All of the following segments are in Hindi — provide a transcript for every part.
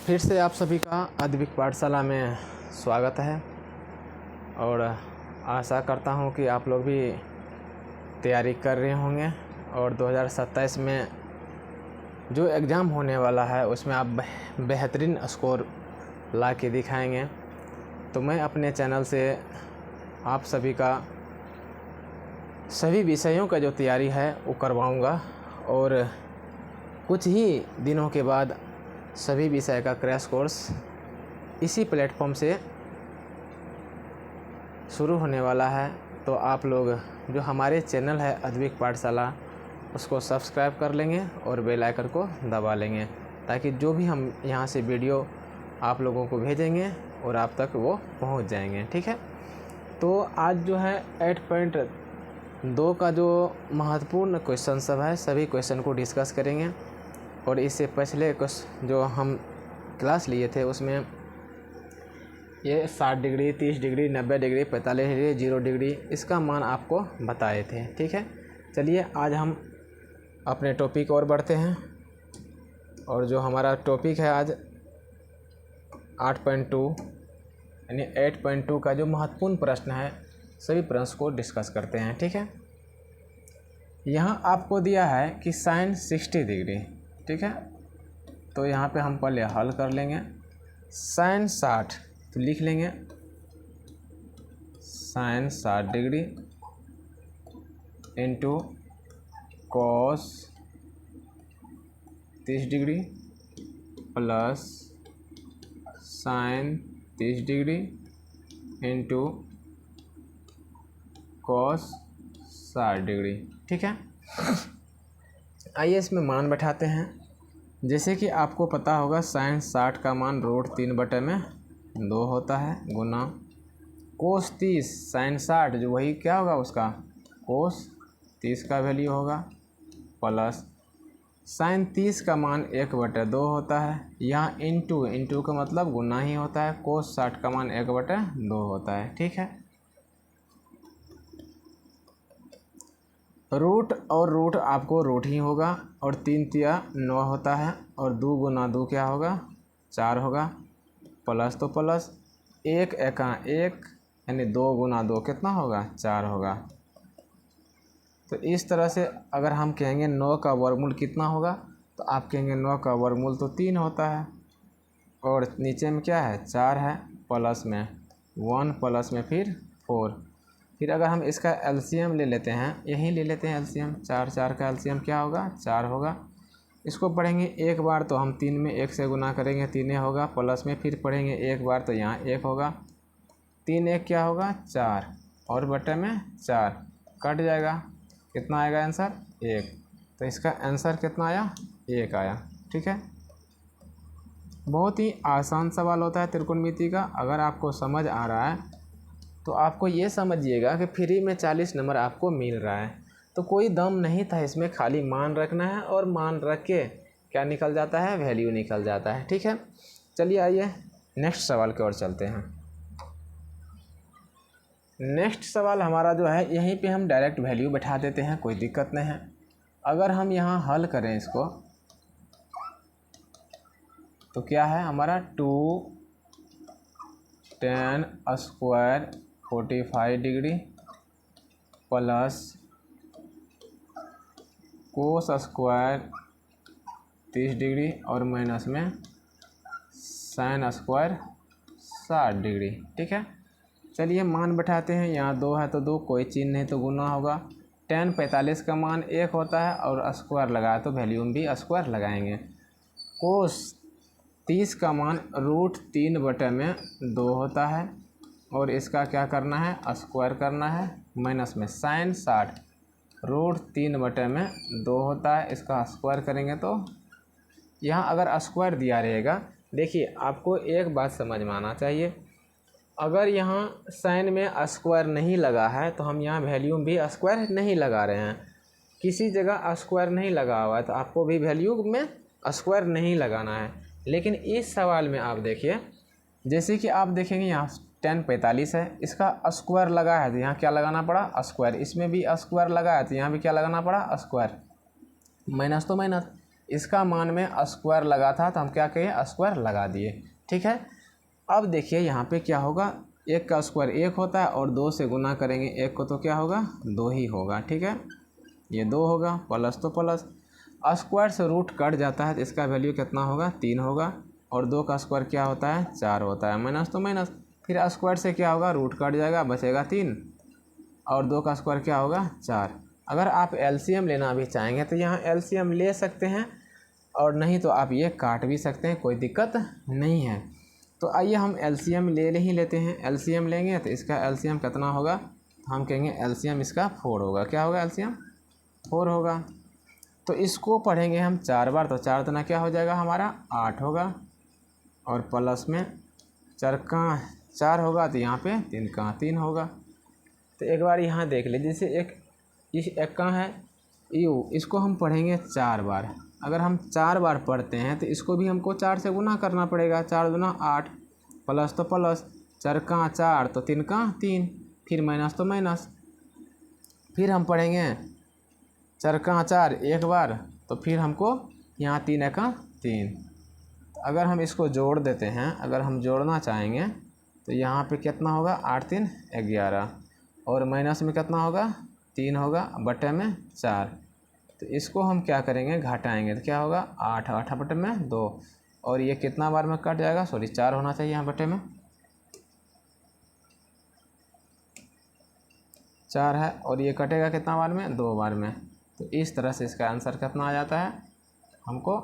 फिर से आप सभी का अद्विक पाठशाला में स्वागत है और आशा करता हूँ कि आप लोग भी तैयारी कर रहे होंगे और 2027 में जो एग्ज़ाम होने वाला है उसमें आप बेहतरीन स्कोर ला के दिखाएंगे। तो मैं अपने चैनल से आप सभी का सभी विषयों का जो तैयारी है वो करवाऊँगा और कुछ ही दिनों के बाद सभी विषय का क्रैश कोर्स इसी प्लेटफॉर्म से शुरू होने वाला है। तो आप लोग जो हमारे चैनल है अद्विक पाठशाला उसको सब्सक्राइब कर लेंगे और बेल आइकन को दबा लेंगे ताकि जो भी हम यहाँ से वीडियो आप लोगों को भेजेंगे और आप तक वो पहुँच जाएंगे। ठीक है, तो आज जो है 8.2 का जो महत्वपूर्ण क्वेश्चन सब है सभी क्वेश्चन को डिस्कस करेंगे। और इससे पिछले कुछ जो हम क्लास लिए थे उसमें ये 60 degree, 30 degree, 90 degree, 45 degree, 0 degree इसका मान आपको बताए थे। ठीक है, चलिए आज हम अपने टॉपिक और बढ़ते हैं और जो हमारा टॉपिक है आज 8.2 यानी 8.2 का जो महत्वपूर्ण प्रश्न है सभी प्रश्न को डिस्कस करते हैं। ठीक है, यहाँ आपको दिया है कि साइन 60 डिग्री। ठीक है, तो यहाँ पे हम पहले हल कर लेंगे। साइन 60 तो लिख लेंगे sine 60 degree into cos 30 degree plus sine 30 degree into cos 60 degree. ठीक है, आइए इसमें मान बैठाते हैं। जैसे कि आपको पता होगा साइन 60 का मान √3/2 होता है गुना कोस 30 साइन 60 जो वही क्या होगा उसका कोस 30 का वैल्यू होगा प्लस साइन 30 का मान 1/2 होता है। यहाँ इंटू का मतलब गुना ही होता है। कोस 60 का मान 1/2 होता है। ठीक है, रूट आपको रूट ही होगा और 3 तिया 9 होता है और 2 गुना 2 क्या होगा 4 होगा प्लस तो प्लस 1 एका 1 यानी 2 गुना 2 कितना होगा 4 होगा। तो इस तरह से अगर हम कहेंगे 9 का वर्गमूल कितना होगा तो आप कहेंगे 9 का वर्गमूल तो 3 होता है और नीचे में क्या है 4 है प्लस में 1 प्लस में फिर 4। फिर अगर हम इसका एलसीएम ले लेते हैं, यहीं ले लेते हैं एलसीएम, 4 का एलसीएम क्या होगा 4 होगा। इसको पढ़ेंगे एक बार तो हम 3 में 1 से गुना करेंगे 3 होगा प्लस में फिर पढ़ेंगे एक बार तो यहाँ 1 होगा 3 1 क्या होगा 4 और बटे में 4 कट जाएगा कितना आएगा आंसर 1। तो इसका आंसर कितना आया 1 आया। ठीक है, बहुत ही आसान सवाल होता है त्रिकोणमिति का। अगर आपको समझ आ रहा है तो आपको ये समझिएगा कि फ्री में 40 नंबर आपको मिल रहा है। तो कोई दम नहीं था इसमें, खाली मान रखना है और मान रख के क्या निकल जाता है वैल्यू निकल जाता है। ठीक है, चलिए आइए नेक्स्ट सवाल की ओर चलते हैं। नेक्स्ट सवाल हमारा जो है यहीं पे हम डायरेक्ट वैल्यू बैठा देते हैं, कोई दिक्कत नहीं है। अगर हम यहाँ हल करें इसको तो क्या है हमारा 2 tan square 45 degree plus cos square 30 degree और माइनस में साइन स्क्वायर 60 डिग्री। ठीक है, चलिए मान बैठाते हैं। यहाँ 2 है तो 2 कोई चिन्ह नहीं तो गुना होगा। tan 45 का मान 1 होता है और स्क्वायर लगाया तो वैल्यू में भी स्क्वायर लगाएंगे। कोस 30 का मान √3/2 होता है और इसका क्या करना है स्क्वायर करना है माइनस में साइन 60 √3/2 होता है, इसका स्क्वायर करेंगे तो यहाँ अगर स्क्वायर दिया रहेगा, देखिए आपको एक बात समझ में आना चाहिए। अगर यहाँ साइन में स्क्वायर नहीं लगा है तो हम यहाँ वैल्यू में भी स्क्वायर नहीं लगा रहे हैं, किसी जगह स्क्वायर नहीं लगा हुआ है तो आपको भी वैल्यू में स्क्वायर नहीं लगाना है। लेकिन इस सवाल में आप देखिए, जैसे कि आप देखेंगे यहाँ tan 45 है, इसका स्क्वायर लगा है तो यहाँ क्या लगाना पड़ा स्क्वायर, इसमें भी स्क्वायर लगा है तो यहाँ भी क्या लगाना पड़ा स्क्वायर, माइनस तो माइनस इसका मान में स्क्वायर लगा था तो हम क्या कहें, स्क्वायर लगा दिए। ठीक है, अब देखिए यहाँ पे क्या होगा, एक का स्क्वायर एक होता है और 2 से गुना करेंगे एक को तो क्या होगा, 2 ही होगा। ठीक है, ये 2 होगा, प्लस तो प्लस, स्क्वायर से रूट कट जाता है तो इसका वैल्यू कितना होगा, 3 होगा। और 2 का स्क्वायर क्या होता है, 4 होता है, माइनस तो माइनस, फिर स्क्वायर से क्या होगा, रूट कट जाएगा, बचेगा 3 और 2 का स्क्वायर क्या होगा, 4। अगर आप एलसीएम लेना भी चाहेंगे तो यहाँ एलसीएम ले सकते हैं और नहीं तो आप ये काट भी सकते हैं, कोई दिक्कत नहीं है। तो आइए हम एलसीएम ले ही लेते हैं। एलसीएम लेंगे तो इसका एलसीएम कितना होगा, तो हम कहेंगे एलसीएम इसका 4 होगा। क्या होगा, एलसीएम 4 होगा। तो इसको पढ़ेंगे हम 4 बार, तो 4 दुना क्या हो जाएगा हमारा, 8 होगा और प्लस में 4 का 4 होगा तो यहाँ पे 3 का 3 होगा। तो एक बार यहाँ देख लीजिए, जैसे एक का है यू, इसको हम पढ़ेंगे 4 बार। अगर हम 4 बार पढ़ते हैं तो इसको भी हमको 4 से गुना करना पड़ेगा। 4 दुना 8, प्लस तो प्लस, 4 का 4 तो 3 का 3, फिर माइनस तो माइनस, फिर हम पढ़ेंगे 4 का 4 एक बार, तो फिर हमको यहाँ 3 का 3। अगर हम इसको जोड़ देते हैं, अगर हम जोड़ना चाहेंगे तो यहाँ पे कितना होगा, 8 3 11 और माइनस में कितना होगा, 3 होगा, बटे में 4। तो इसको हम क्या करेंगे, घटाएंगे तो क्या होगा, 8 8 बटे में 2 और ये कितना बार में कट जाएगा, सॉरी 4 होना चाहिए यहाँ, बटे में 4 है और ये कटेगा कितना बार में, 2 बार में। तो इस तरह से इसका आंसर कितना आ जाता है, हमको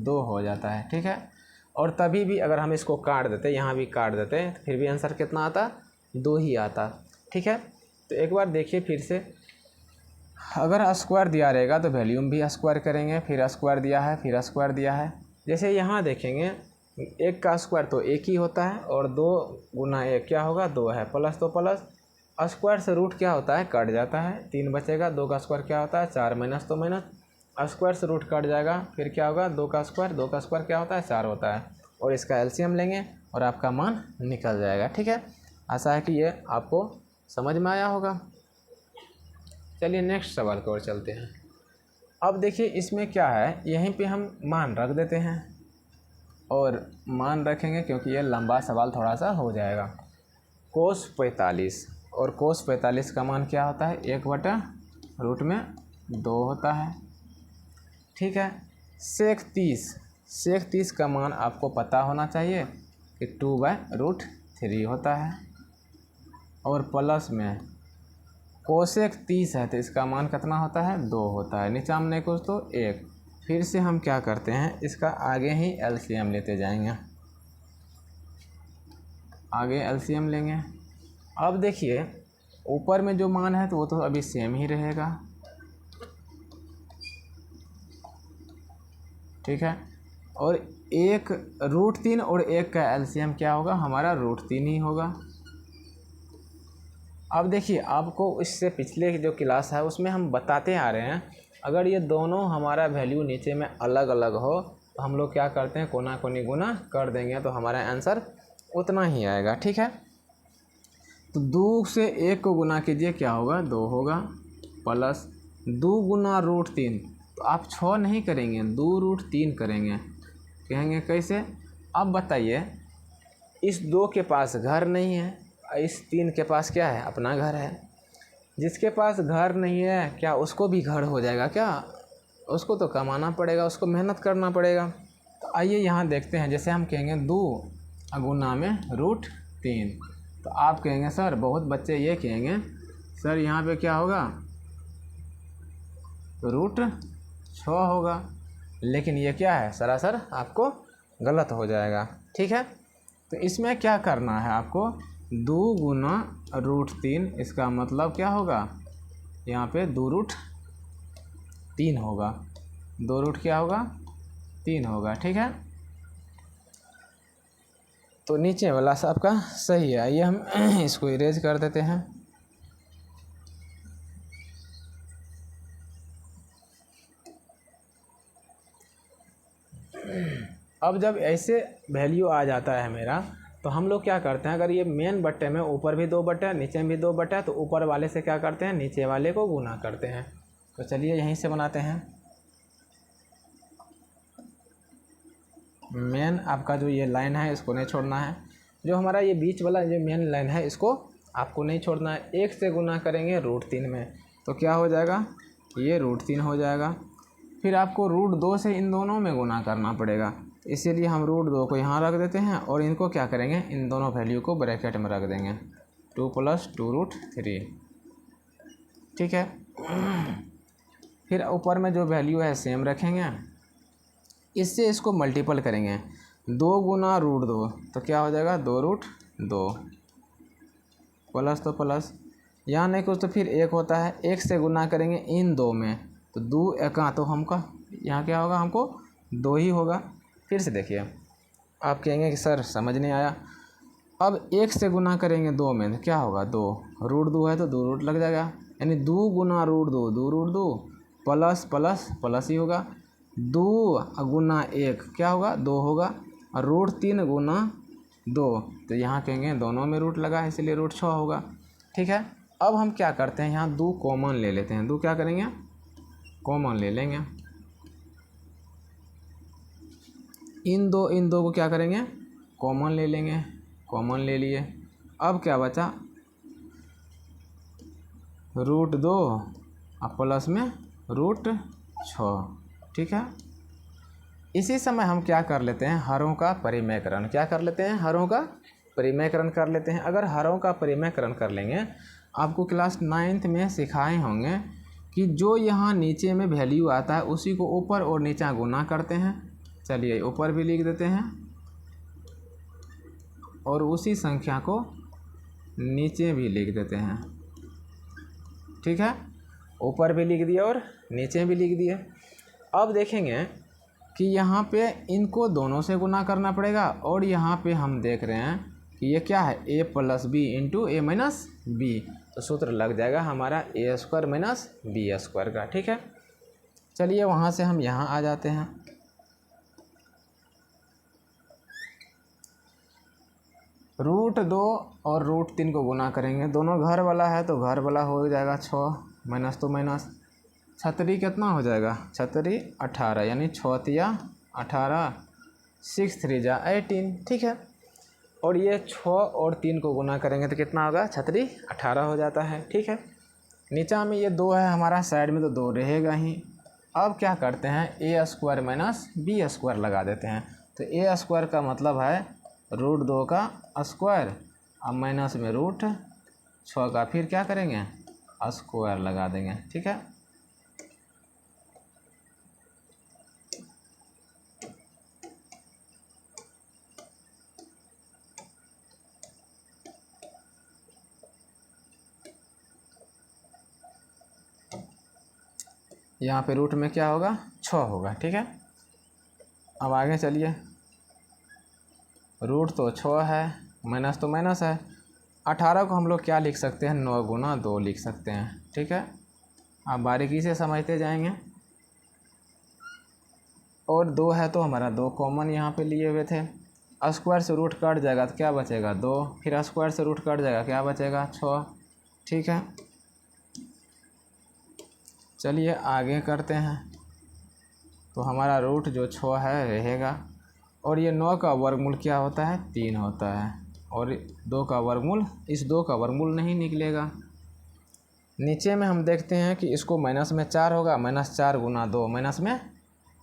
2 हो जाता है। ठीक है, और तभी भी अगर हम इसको काट देते, यहाँ भी काट देते तो फिर भी आंसर कितना आता, 2 ही आता। ठीक है, तो एक बार देखिए फिर से, अगर स्क्वायर दिया रहेगा तो वैल्यूम भी स्क्वायर करेंगे, फिर स्क्वायर दिया है, फिर स्क्वायर दिया है। जैसे यहाँ देखेंगे, 1 का स्क्वायर तो 1 ही होता है और 2 गुना 1 क्या होगा, 2 है, प्लस तो प्लस, स्क्वायर से रूट क्या होता है, कट जाता है, 3 बचेगा। 2 का स्क्वायर क्या होता है, 4, माइनस तो माइनस, स्क्वायर से रूट कट जाएगा, फिर क्या होगा, 2 का स्क्वायर क्या होता है, 4 होता है। और इसका एलसीएम लेंगे और आपका मान निकल जाएगा। ठीक है, आशा है कि ये आपको समझ में आया होगा। चलिए नेक्स्ट सवाल की ओर चलते हैं। अब देखिए इसमें क्या है, यहीं पे हम मान रख देते हैं और मान रखेंगे क्योंकि ये लंबा सवाल थोड़ा सा हो जाएगा। कोस 45 और कोस 45 का मान क्या होता है, 1/√2 होता है। ठीक है, सेक 30 का मान आपको पता होना चाहिए कि 2/√3 होता है और प्लस में कोसेक 30 है तो इसका मान कितना होता है, 2 होता है। नीचा में नहीं कुछ तो 1। फिर से हम क्या करते हैं, इसका आगे ही एलसीएम लेते जाएंगे, आगे एलसीएम लेंगे। अब देखिए ऊपर में जो मान है तो वो तो अभी सेम ही रहेगा। ठीक है, और 1√3 और 1 का एलसीएम क्या होगा, हमारा √3 ही होगा। अब देखिए आपको इससे पिछले जो क्लास है उसमें हम बताते आ रहे हैं, अगर ये दोनों हमारा वैल्यू नीचे में अलग अलग हो तो हम लोग क्या करते हैं, कोना कोनी गुना कर देंगे तो हमारा आंसर उतना ही आएगा। ठीक है, तो 2 से 1 को गुना कीजिए, क्या होगा, 2 होगा, प्लस 2 गुना √3, तो आप 6 नहीं करेंगे, 2√3 करेंगे। कहेंगे कैसे, अब बताइए, इस 2 के पास घर नहीं है, इस 3 के पास क्या है, अपना घर है। जिसके पास घर नहीं है क्या उसको भी घर हो जाएगा क्या, उसको तो कमाना पड़ेगा, उसको मेहनत करना पड़ेगा। तो आइए यहाँ देखते हैं, जैसे हम कहेंगे 2 गुना में √3, तो आप कहेंगे सर, बहुत बच्चे ये कहेंगे सर यहाँ पे क्या होगा, √6 होगा, लेकिन ये क्या है, सरासर आपको गलत हो जाएगा। ठीक है, तो इसमें क्या करना है आपको, 2 गुना √3, इसका मतलब क्या होगा, यहाँ पे 2√3 होगा, 2 क्या होगा, 3 होगा। ठीक है, तो नीचे वाला आपका सही है। आइए हम इसको इरेज कर देते हैं। अब जब ऐसे वैल्यू आ जाता है मेरा, तो हम लोग क्या करते हैं, अगर ये मेन बट्टे में ऊपर भी 2 बट्टे नीचे में भी 2 बट्टे, तो ऊपर वाले से क्या करते हैं, नीचे वाले को गुना करते हैं। तो चलिए यहीं से बनाते हैं। मेन आपका जो ये लाइन है इसको नहीं छोड़ना है, जो हमारा ये बीच वाला जो मेन लाइन है इसको आपको नहीं छोड़ना है। 1 से गुना करेंगे √3 में तो क्या हो जाएगा, ये √3 हो जाएगा। फिर आपको √2 से इन दोनों में गुना करना पड़ेगा, इसीलिए हम √2 को यहाँ रख देते हैं और इनको क्या करेंगे, इन दोनों वैल्यू को ब्रैकेट में रख देंगे, 2 + 2√3, ठीक है। फिर ऊपर में जो वैल्यू है सेम रखेंगे, इससे इसको मल्टीपल करेंगे, 2 गुना √2 तो क्या हो जाएगा, 2√2, प्लस तो प्लस, यहाँ नहीं कुछ तो फिर 1 होता है, 1 से गुना करेंगे इन 2 में तो 2 एका तो हमका यहाँ क्या होगा, हमको 2 ही होगा। फिर से देखिए, आप कहेंगे कि सर समझ नहीं आया, अब 1 से गुना करेंगे 2 में तो क्या होगा, 2 √2 है तो 2 रूट लग जाएगा, यानी 2 गुना √2 2√2 प्लस प्लस प्लस ही होगा, 2 गुना 1 क्या होगा, 2 होगा, और √3 गुना 2 तो यहाँ कहेंगे दोनों में रूट लगा है इसलिए √6 होगा, ठीक है। अब हम क्या करते हैं, यहाँ 2 कॉमन ले लेते हैं, 2 क्या करेंगे, कॉमन ले लेंगे, इन दो को क्या करेंगे, कॉमन ले लेंगे, कॉमन ले लिए। अब क्या बचा, √2 और प्लस में √6, ठीक है। इसी समय हम क्या कर लेते हैं, हरों का परिमेयकरण, क्या कर लेते हैं, हरों का परिमेयकरण कर लेते हैं। अगर हरों का परिमेयकरण कर लेंगे, आपको क्लास 9th में सिखाए होंगे कि जो यहाँ नीचे में वैल्यू आता है उसी को ऊपर और नीचे गुना करते हैं। चलिए ऊपर भी लिख देते हैं और उसी संख्या को नीचे भी लिख देते हैं, ठीक है। ऊपर भी लिख दिए और नीचे भी लिख दिए। अब देखेंगे कि यहाँ पे इनको दोनों से गुना करना पड़ेगा और यहाँ पे हम देख रहे हैं कि ये क्या है, a + b × a - b, तो सूत्र लग जाएगा हमारा a² - b² का, ठीक है। चलिए वहाँ से हम यहाँ आ जाते हैं। √2 और √3 को गुना करेंगे, दोनों घर वाला है तो घर वाला हो जाएगा 6, माइनस तो माइनस, छतरी कितना हो जाएगा, छतरी 18, यानी 6 तिया 18, 6 3 जा 18, ठीक है। और ये 6 और 3 को गुना करेंगे तो कितना होगा, छतरी 18 हो जाता है, ठीक है। नीचा में ये 2 है हमारा, साइड में तो 2 रहेगा ही। अब क्या करते हैं, a² - b² लगा देते हैं, तो a² का मतलब है √2 का स्क्वायर, अब माइनस में √6 का, फिर क्या करेंगे, स्क्वायर लगा देंगे, ठीक है। यहाँ पे रूट में क्या होगा, 6 होगा, ठीक है। अब आगे चलिए, रूट तो 6 है, माइनस तो माइनस है, 18 को हम लोग क्या लिख सकते हैं, 9 गुना 2 लिख सकते हैं, ठीक है। आप बारीकी से समझते जाएंगे। और 2 है तो हमारा 2 कॉमन यहाँ पे लिए हुए थे, स्क्वायर से रूट कट जाएगा तो क्या बचेगा, 2, फिर स्क्वायर से रूट कट जाएगा क्या बचेगा, 6, ठीक है। चलिए आगे करते हैं, तो हमारा रूट जो 6 है रहेगा, और ये 9 का वर्गमूल क्या होता है, 3 होता है, और 2 का वर्गमूल, इस 2 का वर्गमूल नहीं निकलेगा। नीचे में हम देखते हैं कि इसको माइनस में 4 होगा, -4 गुना 2 माइनस में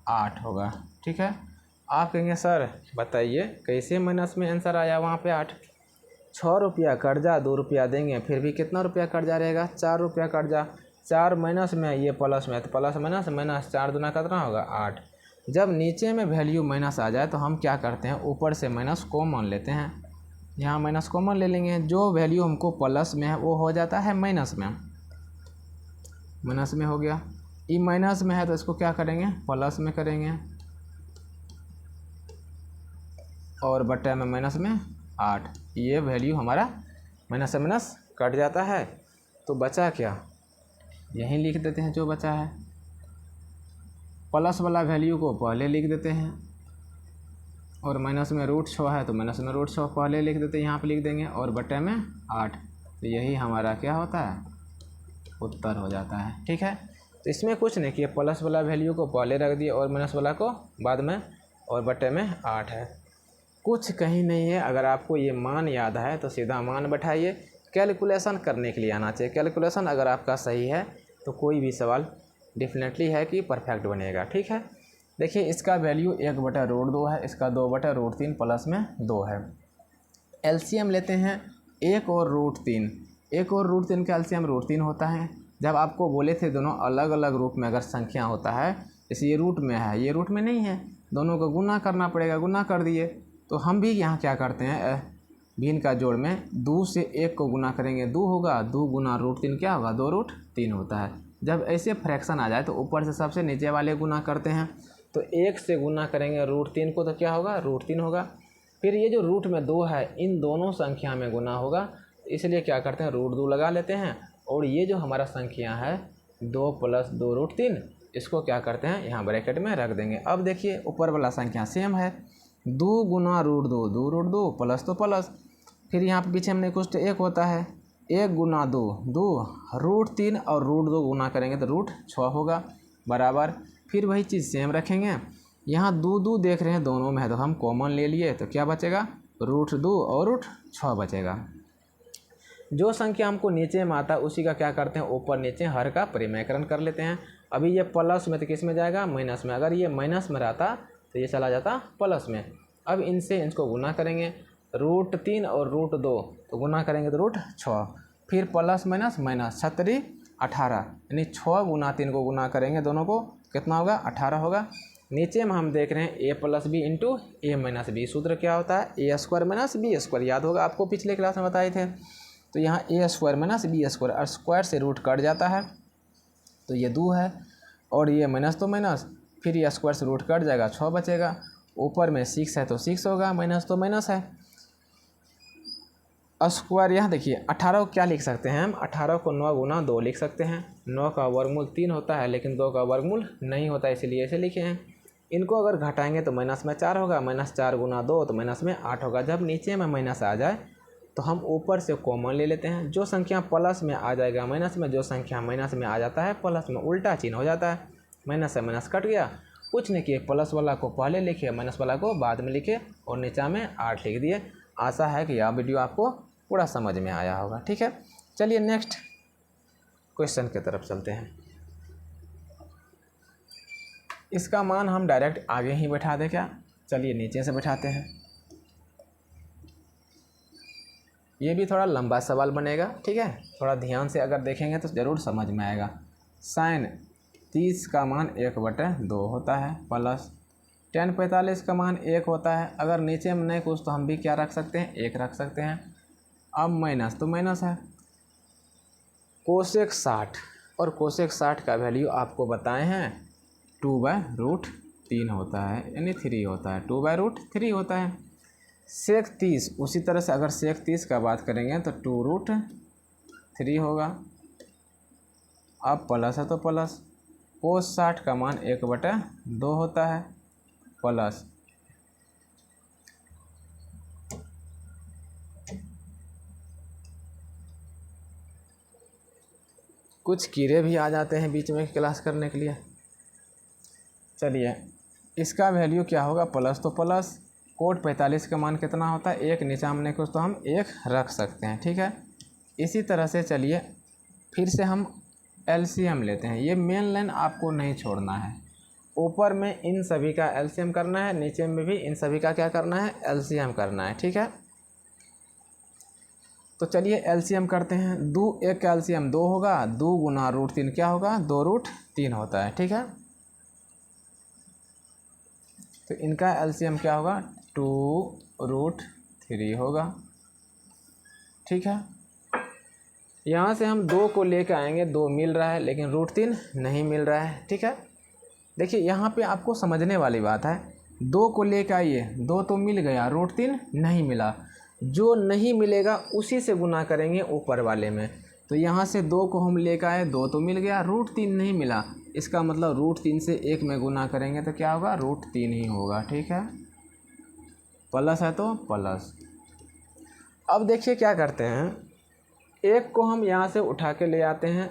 8 होगा, ठीक है। आप कहेंगे सर बताइए कैसे माइनस में आंसर आया वहाँ पे 8, 6 रुपया कर्जा 2 रुपया देंगे फिर भी कितना रुपया कर्जा रहेगा, 4 रुपया कर्जा, 4 माइनस में ये प्लस में, तो प्लस माइनस माइनस 4 दूना कितना होगा 8। जब नीचे में वैल्यू माइनस आ जाए तो हम क्या करते हैं, ऊपर से माइनस कॉमन लेते हैं, यहाँ माइनस कॉमन ले लेंगे, जो वैल्यू हमको प्लस में है वो हो जाता है माइनस में, माइनस में हो गया। ये माइनस में है तो इसको क्या करेंगे, प्लस में करेंगे, और बट्टे में माइनस में 8, ये वैल्यू हमारा माइनस से माइनस कट जाता है, तो बचा क्या, यहीं लिख देते हैं जो बचा है। प्लस वाला वैल्यू को पहले लिख देते हैं, और माइनस में √6 है तो माइनस में √6 पहले लिख देते हैं, यहाँ पे लिख देंगे, और बट्टे में 8, तो यही हमारा क्या होता है, उत्तर हो जाता है, ठीक है। तो इसमें कुछ नहीं किया, प्लस वाला वैल्यू को पहले रख दिए और माइनस वाला को बाद में और बटे में 8 है। कुछ कहीं नहीं है। अगर आपको ये मान याद है तो सीधा मान बैठाइए, कैलकुलेशन करने के लिए आना चाहिए। कैलकुलेशन अगर आपका सही है तो कोई भी सवाल डेफिनेटली है कि परफेक्ट बनेगा। ठीक है, देखिए इसका वैल्यू 1/√2 है, इसका 2/√3 प्लस में 2 है। एलसीएम लेते हैं 1 और √3, 1 और √3 का एलसीएम √3 होता है। जब आपको बोले थे दोनों अलग अलग रूप में अगर संख्या होता है, जैसे ये रूट में है, ये रूट में नहीं है, दोनों को गुना करना पड़ेगा, गुना कर दिए। तो हम भी यहाँ क्या करते हैं, भिन्न का जोड़ में 2 से 1 को गुना करेंगे, 2 होगा, 2 गुना √3 क्या होगा, 2√3 होता है। जब ऐसे फ्रैक्शन आ जाए तो ऊपर से सबसे नीचे वाले गुना करते हैं। तो 1 से गुना करेंगे √3 को तो क्या होगा, √3 होगा। फिर ये जो रूट में 2 है, इन दोनों संख्या में गुना होगा, इसलिए क्या करते हैं, √2 लगा लेते हैं। और ये जो हमारा संख्या है 2 + 2√3, इसको क्या करते हैं, यहाँ ब्रैकेट में रख देंगे। अब देखिए ऊपर वाला संख्या सेम है, 2 गुना √2, 2√2 प्लस तो प्लस, फिर यहाँ पे पीछे हमने कुछ 1 होता है, 1 गुना 2, 2 √3 और √2 गुना करेंगे तो √6 होगा, बराबर। फिर वही चीज़ सेम रखेंगे, यहाँ 2 देख रहे हैं दोनों में है तो हम कॉमन ले लिए, तो क्या बचेगा, √2 और √6 बचेगा। जो संख्या हमको नीचे में आता है उसी का क्या करते हैं, ऊपर नीचे हर का परिमेयकरण कर लेते हैं। अभी ये प्लस में तो किस में जाएगा, माइनस में। अगर ये माइनस में रहता तो ये चला जाता प्लस में। अब इनसे इसको गुना करेंगे, √3 और √2 तो गुना करेंगे तो √6, फिर प्लस माइनस माइनस, 6 18, यानी 6 गुना 3 को गुना करेंगे दोनों को, कितना होगा, 18 होगा। नीचे में हम देख रहे हैं a + b into a - b, सूत्र क्या होता है, a² - b², याद होगा आपको पिछले क्लास में बताए थे। तो यहाँ a² - b², और स्क्वायर से रूट कट जाता है तो ये 2 है, और ये माइनस तो माइनस, फिर ये स्क्वायर से रूट कट जाएगा, 6 बचेगा। ऊपर में 6 है तो 6 होगा, माइनस तो माइनस है, स्क्वायर। यहाँ देखिए 18 को क्या लिख सकते हैं हम, 18 को 9 गुना 2 लिख सकते हैं। 9 का वर्गमूल 3 होता है, लेकिन 2 का वर्गमूल नहीं होता, इसीलिए ऐसे लिखे हैं। इनको अगर घटाएंगे तो माइनस में 4 होगा, -4 गुना 2 तो माइनस में 8 होगा। जब नीचे में माइनस आ जाए तो हम ऊपर से कॉमन ले लेते हैं। जो संख्या प्लस में आ जाएगा माइनस में, जो संख्या माइनस में आ जाता है प्लस में, उल्टा चिन्ह हो जाता है। माइनस से माइनस कट गया, कुछ नहीं किए, प्लस वाला को पहले लिखे, माइनस वाला को बाद में लिखे, और नीचा में 8 लिख दिए। आशा है कि यह वीडियो आपको पूरा समझ में आया होगा। ठीक है, चलिए नेक्स्ट क्वेश्चन की तरफ चलते हैं। इसका मान हम डायरेक्ट आगे ही बैठा दें क्या, चलिए नीचे से बैठाते हैं। ये भी थोड़ा लंबा सवाल बनेगा, ठीक है, थोड़ा ध्यान से अगर देखेंगे तो ज़रूर समझ में आएगा। साइन 30 का मान 1/2 होता है, प्लस tan 45 का मान 1 होता है। अगर नीचे में नहीं कुछ तो हम भी क्या रख सकते हैं, 1 रख सकते हैं। अब माइनस तो माइनस है, कोसेक 60, और कोसेक 60 का वैल्यू आपको बताए हैं 2/√3 होता है, यानी 3 होता है, 2/√3 होता है। सेक 30, उसी तरह से अगर सेक 30 का बात करेंगे तो 2√3 होगा। अब प्लस है तो प्लस, कोस 60 का मान 1/2 होता है, प्लस कुछ कीड़े भी आ जाते हैं बीच में क्लास करने के लिए। चलिए इसका वैल्यू क्या होगा, प्लस तो प्लस, कोट 45 का मान कितना होता है, 1, नीचा हमने कुछ तो हम 1 रख सकते हैं। ठीक है, इसी तरह से चलिए फिर से हम एलसीएम लेते हैं। ये मेन लाइन आपको नहीं छोड़ना है, ऊपर में इन सभी का एलसीएम करना है, नीचे में भी इन सभी का क्या करना है, एलसीएम करना है। ठीक है, तो चलिए एलसीएम करते हैं। 2 1 का एलसीएम 2 होगा, 2 गुना √3 क्या होगा, 2√3 होता है। ठीक है, तो इनका एलसीएम क्या होगा, 2√3 होगा। ठीक है, यहाँ से हम 2 को लेकर आएंगे, 2 मिल रहा है लेकिन √3 नहीं मिल रहा है। ठीक है, देखिए यहाँ पे आपको समझने वाली बात है, 2 को लेकर आइए, 2 तो मिल गया, √3 नहीं मिला, जो नहीं मिलेगा उसी से गुना करेंगे ऊपर वाले में। तो यहाँ से 2 को हम लेकर आए, 2 तो मिल गया, √3 नहीं मिला, इसका मतलब √3 से 1 में गुना करेंगे तो क्या होगा, √3 ही होगा। ठीक है, प्लस है तो प्लस। अब देखिए क्या करते हैं, 1 को हम यहाँ से उठा के ले आते हैं,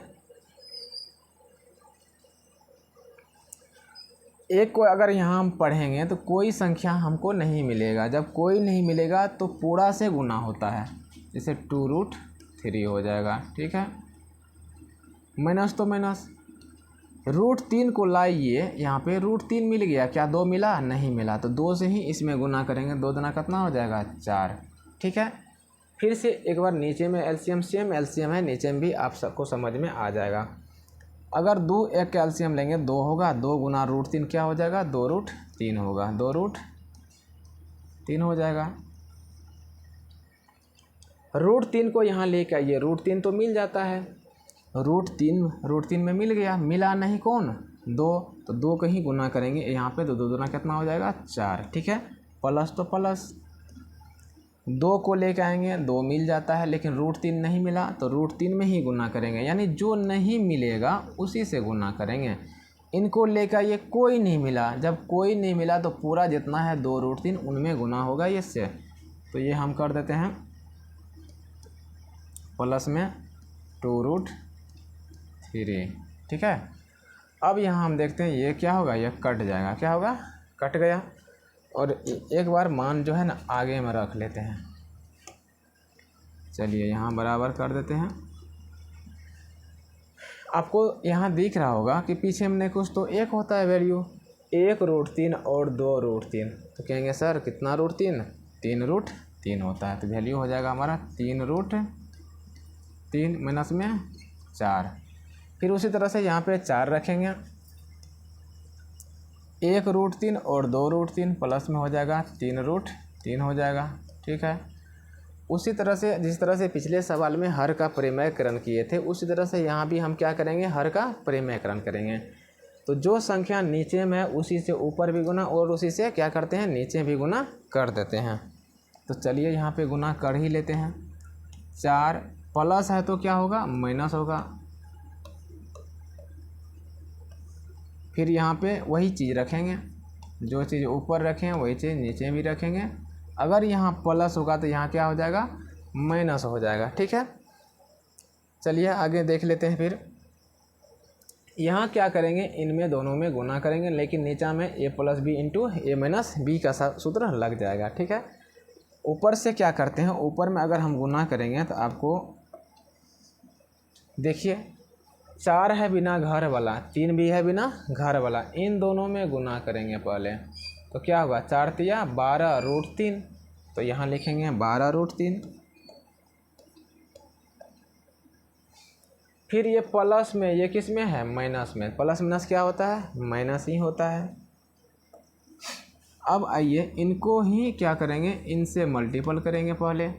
एक को अगर यहाँ हम पढ़ेंगे तो कोई संख्या हमको नहीं मिलेगा। जब कोई नहीं मिलेगा तो पूरा से गुना होता है, जैसे 2√3 हो जाएगा। ठीक है, माइनस तो माइनस, √3 को लाइए यहाँ पे, √3 मिल गया, क्या 2 मिला? नहीं मिला, तो 2 से ही इसमें गुना करेंगे। 2 दूना कितना हो जाएगा? 4। ठीक है, फिर से एक बार नीचे में एलसीएम, सेम एलसीएम है, नीचे में भी आप सबको समझ में आ जाएगा। अगर 2 एक का एलसीएम लेंगे 2 होगा, 2 गुना √3 क्या हो जाएगा? 2√3 होगा, 2√3 हो जाएगा। √3 को यहाँ लेके आइए, √3 तो मिल जाता है, √3 में मिल गया, मिला नहीं कौन? 2, तो 2 को ही गुना करेंगे यहाँ पे, तो 2 दूना कितना हो जाएगा? 4। ठीक है, प्लस तो प्लस, 2 को लेके आएंगे, 2 मिल जाता है, लेकिन √3 नहीं मिला, तो √3 में ही गुना करेंगे, यानी जो नहीं मिलेगा उसी से गुना करेंगे। इनको लेकर ये कोई नहीं मिला, जब कोई नहीं मिला तो पूरा जितना है 2√3 उनमें गुना होगा इससे, तो ये हम कर देते हैं प्लस में 2√3। ठीक है, अब यहाँ हम देखते हैं ये क्या होगा, ये कट जाएगा, क्या होगा? कट गया। और एक बार मान जो है ना आगे में रख लेते हैं, चलिए यहाँ बराबर कर देते हैं। आपको यहाँ दिख रहा होगा कि पीछे हमने कुछ तो एक होता है वैल्यू, 1√3 और 2√3, तो कहेंगे सर कितना √3? 3√3 होता है, तो वैल्यू हो जाएगा हमारा 3√3 माइनस में 4। फिर उसी तरह से यहाँ पे 4 रखेंगे, 1√3 और 2√3 प्लस में हो जाएगा 3√3 हो जाएगा। ठीक है, उसी तरह से जिस तरह से पिछले सवाल में हर का परिमेयकरण किए थे, उसी तरह से यहाँ भी हम क्या करेंगे? हर का परिमेयकरण करेंगे। तो जो संख्या नीचे में उसी से ऊपर भी गुना, और उसी से क्या करते हैं? नीचे भी गुना कर देते हैं। तो चलिए यहाँ पे गुना कर ही लेते हैं। 4 प्लस है तो क्या होगा? माइनस होगा। फिर यहाँ पे वही चीज़ रखेंगे, जो चीज़ ऊपर रखें वही चीज़ नीचे भी रखेंगे। अगर यहाँ प्लस होगा तो यहाँ क्या हो जाएगा? माइनस हो जाएगा। ठीक है, चलिए आगे देख लेते हैं। फिर यहाँ क्या करेंगे? इनमें दोनों में गुना करेंगे, लेकिन नीचा में a+b इंटू a-b का सूत्र लग जाएगा। ठीक है, ऊपर से क्या करते हैं? ऊपर में अगर हम गुना करेंगे तो आपको देखिए 4 है बिना घर वाला, 3 भी है बिना घर वाला, इन दोनों में गुना करेंगे पहले, तो क्या होगा? 4 तिया 12√3, तो यहाँ लिखेंगे 12√3। फिर ये प्लस में, ये किस में है? माइनस में। प्लस माइनस क्या होता है? माइनस ही होता है। अब आइए इनको ही क्या करेंगे? इनसे मल्टीपल करेंगे पहले,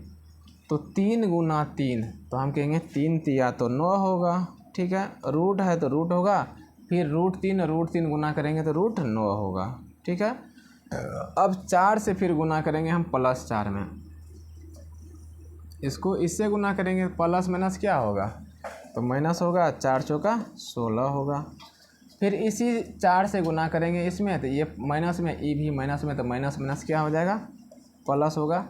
तो 3 गुना 3, तो हम कहेंगे 3 तिया तो 9 होगा। ठीक है, रूट है तो रूट होगा, फिर √3 गुना करेंगे तो √9 होगा। ठीक है, अब 4 से फिर गुना करेंगे हम +4 में, इसको इससे गुना करेंगे, प्लस माइनस क्या होगा? तो माइनस होगा, 4 चौका 16 होगा। फिर इसी 4 से गुना करेंगे इसमें, तो ये माइनस में, ई भी माइनस में, तो माइनस माइनस क्या हो जाएगा? प्लस होगा।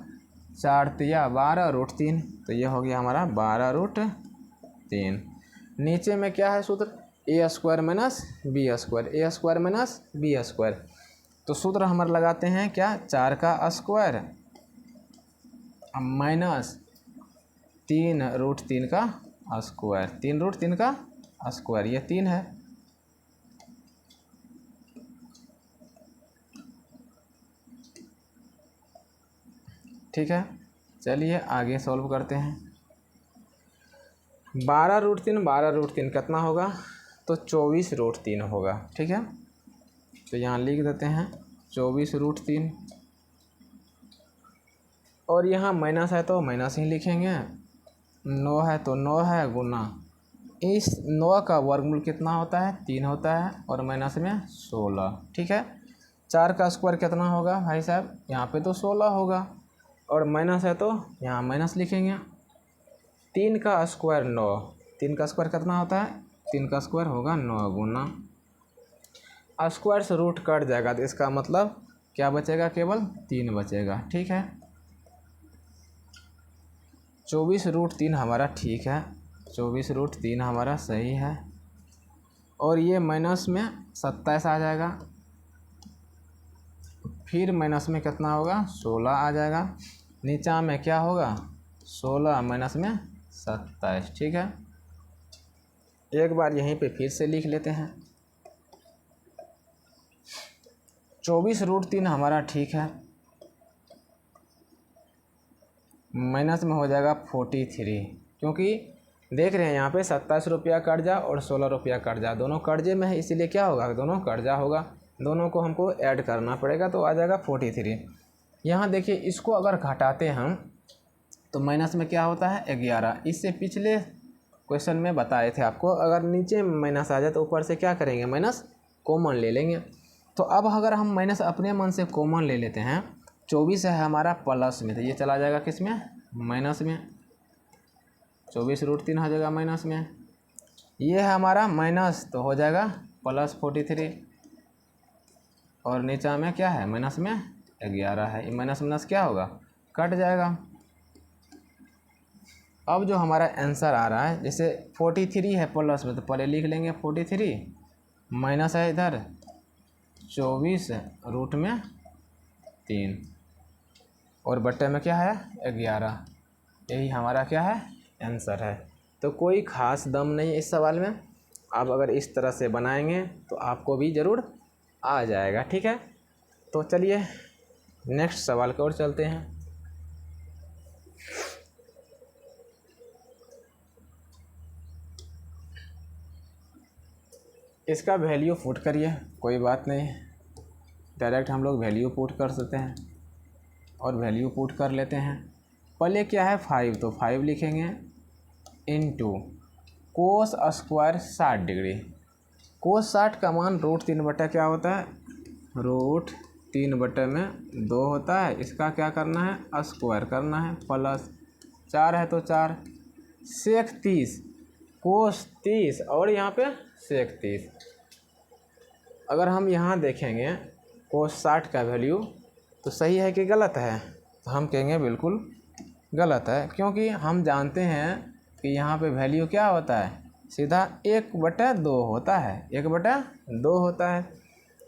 4 तिया 12√3, तो ये हो गया हमारा 12√3। नीचे में क्या है सूत्र? a² minus b², a² minus b²। तो सूत्र हमारे लगाते हैं क्या? 4 का स्क्वायर माइनस 3√3 का स्क्वायर, 3√3 का स्क्वायर, ये 3 है। ठीक है, चलिए आगे सॉल्व करते हैं। 12√3 कितना होगा? तो 24√3 होगा। ठीक है, तो यहाँ लिख देते हैं 24√3, और यहाँ माइनस है तो माइनस ही लिखेंगे, 9 है तो 9 है गुना, इस 9 का वर्गमूल कितना होता है? 3 होता है, और माइनस में 16। ठीक है, 4 का स्क्वायर कितना होगा भाई साहब? यहाँ पे तो 16 होगा, और माइनस है तो यहाँ माइनस लिखेंगे। 3 का स्क्वायर 9, 3 का स्क्वायर कितना होता है? 3 का स्क्वायर होगा 9 गुना, स्क्वायर से रूट कट जाएगा, तो इसका मतलब क्या बचेगा? केवल 3 बचेगा। ठीक है, 24√3 हमारा ठीक है, 24√3 हमारा सही है, और ये माइनस में 27 आ जाएगा, फिर माइनस में कितना होगा 16 आ जाएगा। नीचा में क्या होगा 16 माइनस में 27। ठीक है, एक बार यहीं पे फिर से लिख लेते हैं। 24√3 हमारा ठीक है, माइनस में हो जाएगा 43, क्योंकि देख रहे हैं यहाँ पे 27 रुपया कर्जा और 16 रुपया कर्जा, दोनों कर्जे में है, इसीलिए क्या होगा दोनों कर्जा होगा, दोनों को हमको ऐड करना पड़ेगा तो आ जाएगा 43। यहाँ देखिए इसको अगर घटाते हम तो माइनस में क्या होता है 11। इससे पिछले क्वेश्चन में बताए थे आपको, अगर नीचे माइनस आ जाए तो ऊपर से क्या करेंगे माइनस कॉमन ले लेंगे। तो अब अगर हम माइनस अपने मन से कॉमन ले लेते हैं, 24 है हमारा प्लस में, तो ये चला जाएगा किस में माइनस में, 24√3 हो जाएगा माइनस में। ये है हमारा माइनस तो हो जाएगा प्लस 43, और नीचा में क्या है माइनस में 11 है, ये माइनस माइनस क्या होगा कट जाएगा। अब जो हमारा आंसर आ रहा है, जैसे 43 है प्लस में तो पहले लिख लेंगे 43, माइनस है इधर 24√3 और बट्टे में क्या है 11, यही हमारा क्या है आंसर है। तो कोई ख़ास दम नहीं है इस सवाल में, आप अगर इस तरह से बनाएंगे तो आपको भी ज़रूर आ जाएगा। ठीक है, तो चलिए नेक्स्ट सवाल की ओर चलते हैं। इसका वैल्यू पुट करिए, कोई बात नहीं, डायरेक्ट हम लोग वैल्यू पुट कर सकते हैं और वैल्यू पुट कर लेते हैं। पहले क्या है 5, तो 5 लिखेंगे इनटू कोस स्क्वायर 60 डिग्री। कोस 60 का मान √3 बटा क्या होता है √3 बटे में 2 होता है, इसका क्या करना है स्क्वायर करना है, प्लस 4 है तो 4, सेक 30 कोस 30 और यहाँ पे सेक 30। अगर हम यहाँ देखेंगे कोस 60 का वैल्यू तो सही है कि गलत है, तो हम कहेंगे बिल्कुल गलत है, क्योंकि हम जानते हैं कि यहाँ पे वैल्यू क्या होता है सीधा 1/2 होता है, 1/2 होता है।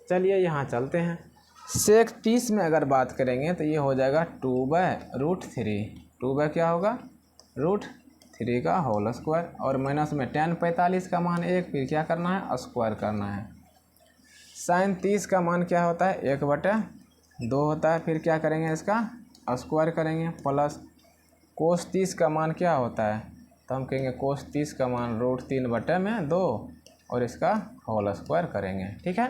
चलिए यहाँ चलते हैं, सेक 30 में अगर बात करेंगे तो ये हो जाएगा 2/√3, 2 क्या होगा √3 का होल स्क्वायर, और माइनस में tan 45 का मान 1, फिर क्या करना है स्क्वायर करना है। साइन 30 का मान क्या होता है 1/2 होता है, फिर क्या करेंगे इसका स्क्वायर करेंगे, प्लस कोस 30 का मान क्या होता है, तो हम कहेंगे कोस 30 का मान √3/2 और इसका होल स्क्वायर करेंगे। ठीक है,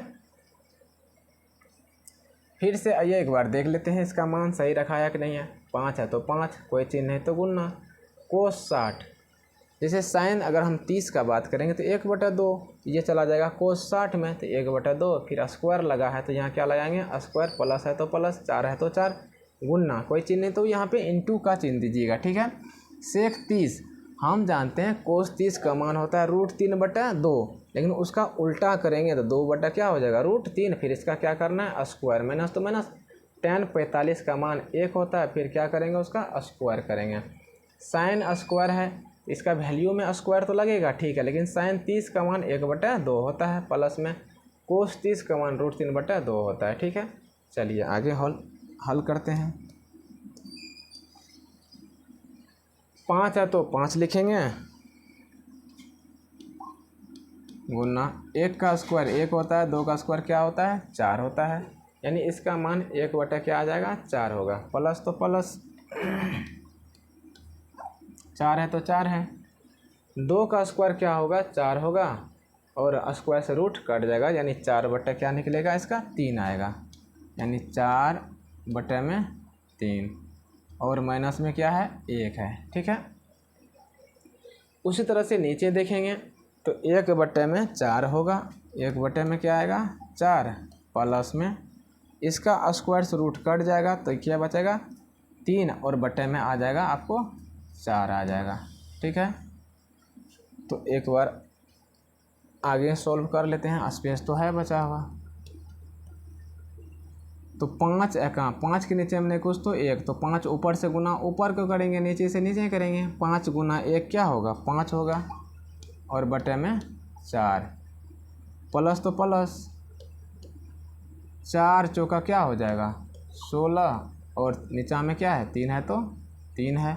फिर से आइए एक बार देख लेते हैं इसका मान सही रखा है कि नहीं है। 5 है तो 5, कोई चिन्ह है तो गुणना, कोस 60 जैसे साइन अगर हम 30 का बात करेंगे तो 1/2, ये चला जाएगा कोस 60 में तो 1/2, फिर स्क्वायर लगा है तो यहाँ क्या लगाएंगे स्क्वायर, प्लस है तो प्लस, 4 है तो 4, गुणना कोई चिन्ह नहीं तो यहाँ पे इनटू का चिन्ह दीजिएगा। ठीक है, सेक 30 हम जानते हैं कोस 30 का मान होता है √3/2, लेकिन उसका उल्टा करेंगे तो 2 बटा क्या हो जाएगा √3, फिर इसका क्या करना है स्क्वायर, माइनस तो माइनस, tan 45 का मान 1 होता है, फिर क्या करेंगे उसका स्क्वायर करेंगे। साइन स्क्वायर है, इसका वैल्यू में स्क्वायर तो लगेगा ठीक है, लेकिन साइन 30 का मान 1/2 होता है, प्लस में कोस 30 का मान √3/2 होता है। ठीक है, चलिए आगे हल करते हैं। 5 है तो 5 लिखेंगे, गुना 1 का स्क्वायर 1 होता है, 2 का स्क्वायर क्या होता है 4 होता है, यानी इसका मान 1 क्या आ जाएगा 4 होगा, प्लस तो प्लस 4 है तो 4 है, 2 का स्क्वायर क्या होगा 4 होगा, और स्क्वायर से रूट कट जाएगा, यानी 4 क्या निकलेगा इसका 3 आएगा, यानी 4/3, और माइनस में क्या है 1 है। ठीक है, उसी तरह से नीचे देखेंगे तो 1/4 होगा, 1 में क्या आएगा 4, प्लस में इसका स्क्वायर से रूट कट जाएगा तो क्या बचेगा 3, और बटे में आ जाएगा आपको 4 आ जाएगा। ठीक है, तो एक बार आगे सॉल्व कर लेते हैं, स्पेस तो है बचा हुआ। तो 5 एका 5 के नीचे हमने कुछ तो 1, तो 5 ऊपर से गुना ऊपर को करेंगे, नीचे से नीचे करेंगे, 5 गुना 1 क्या होगा 5 होगा, और बटे में 4, प्लस तो प्लस 4 चौका क्या हो जाएगा 16, और नीचा में क्या है 3 है तो 3 है,